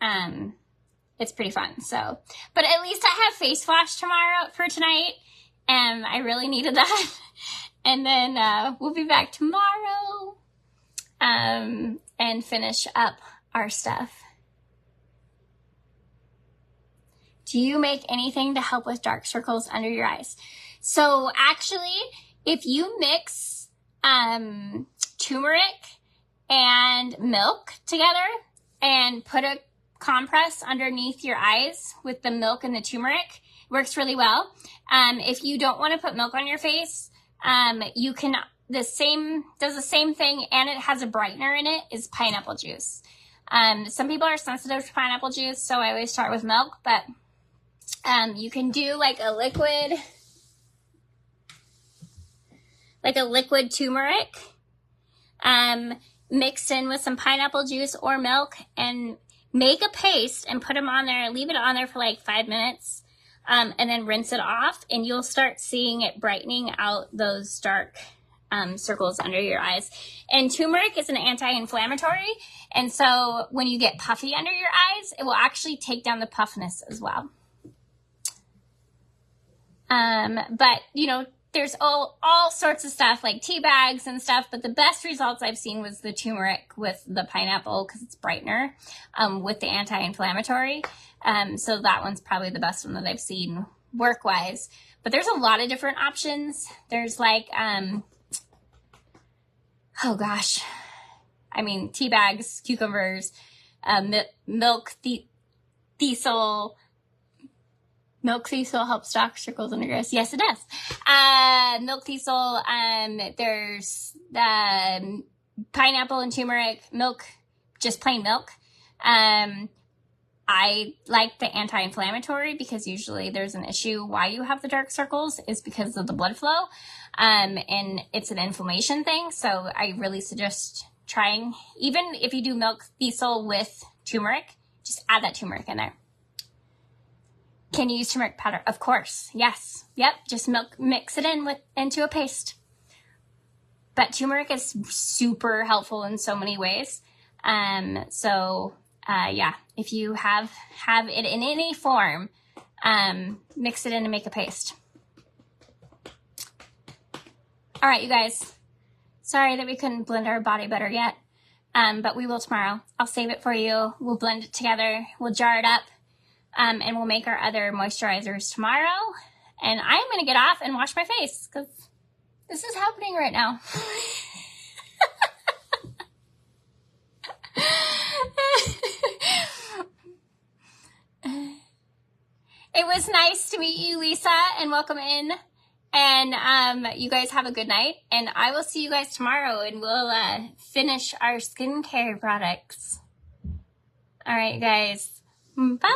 It's pretty fun. So, but at least I have face wash for tonight, and I really needed that. And then we'll be back tomorrow and finish up our stuff. Do you make anything to help with dark circles under your eyes? So actually, if you mix turmeric and milk together and put a compress underneath your eyes with the milk and the turmeric, it works really well. If you don't want to put milk on your face, you can, does the same thing, and it has a brightener in it, is pineapple juice. Some people are sensitive to pineapple juice, so I always start with milk, but you can do like a liquid turmeric mixed in with some pineapple juice or milk, and make a paste and put them on there, leave it on there for like 5 minutes, and then rinse it off, and you'll start seeing it brightening out those dark circles under your eyes. And turmeric is an anti-inflammatory, and so when you get puffy under your eyes, it will actually take down the puffiness as well. But you know, there's all sorts of stuff like tea bags and stuff, but the best results I've seen was the turmeric with the pineapple, because it's brightener, with the anti-inflammatory. So that one's probably the best one that I've seen work-wise. But there's a lot of different options. There's like, oh gosh, I mean, tea bags, cucumbers, milk thistle. Milk thistle helps stop circles under your eyes. Yes, it does. Milk thistle. There's pineapple and turmeric, milk, just plain milk. I like the anti-inflammatory because usually there's an issue why you have the dark circles is because of the blood flow. And it's an inflammation thing. So I really suggest trying, even if you do milk thistle with turmeric, just add that turmeric in there. Can you use turmeric powder? Of course. Yes. Yep. Just mix it into a paste. But turmeric is super helpful in so many ways. Yeah, if you have it in any form, mix it in and make a paste. All right, you guys. Sorry that we couldn't blend our body butter yet, but we will tomorrow. I'll save it for you. We'll blend it together. We'll jar it up. And we'll make our other moisturizers tomorrow. And I'm going to get off and wash my face because this is happening right now. It was nice to meet you, Lisa, and welcome in. And you guys have a good night. And I will see you guys tomorrow, and we'll finish our skincare products. All right, guys. Bye.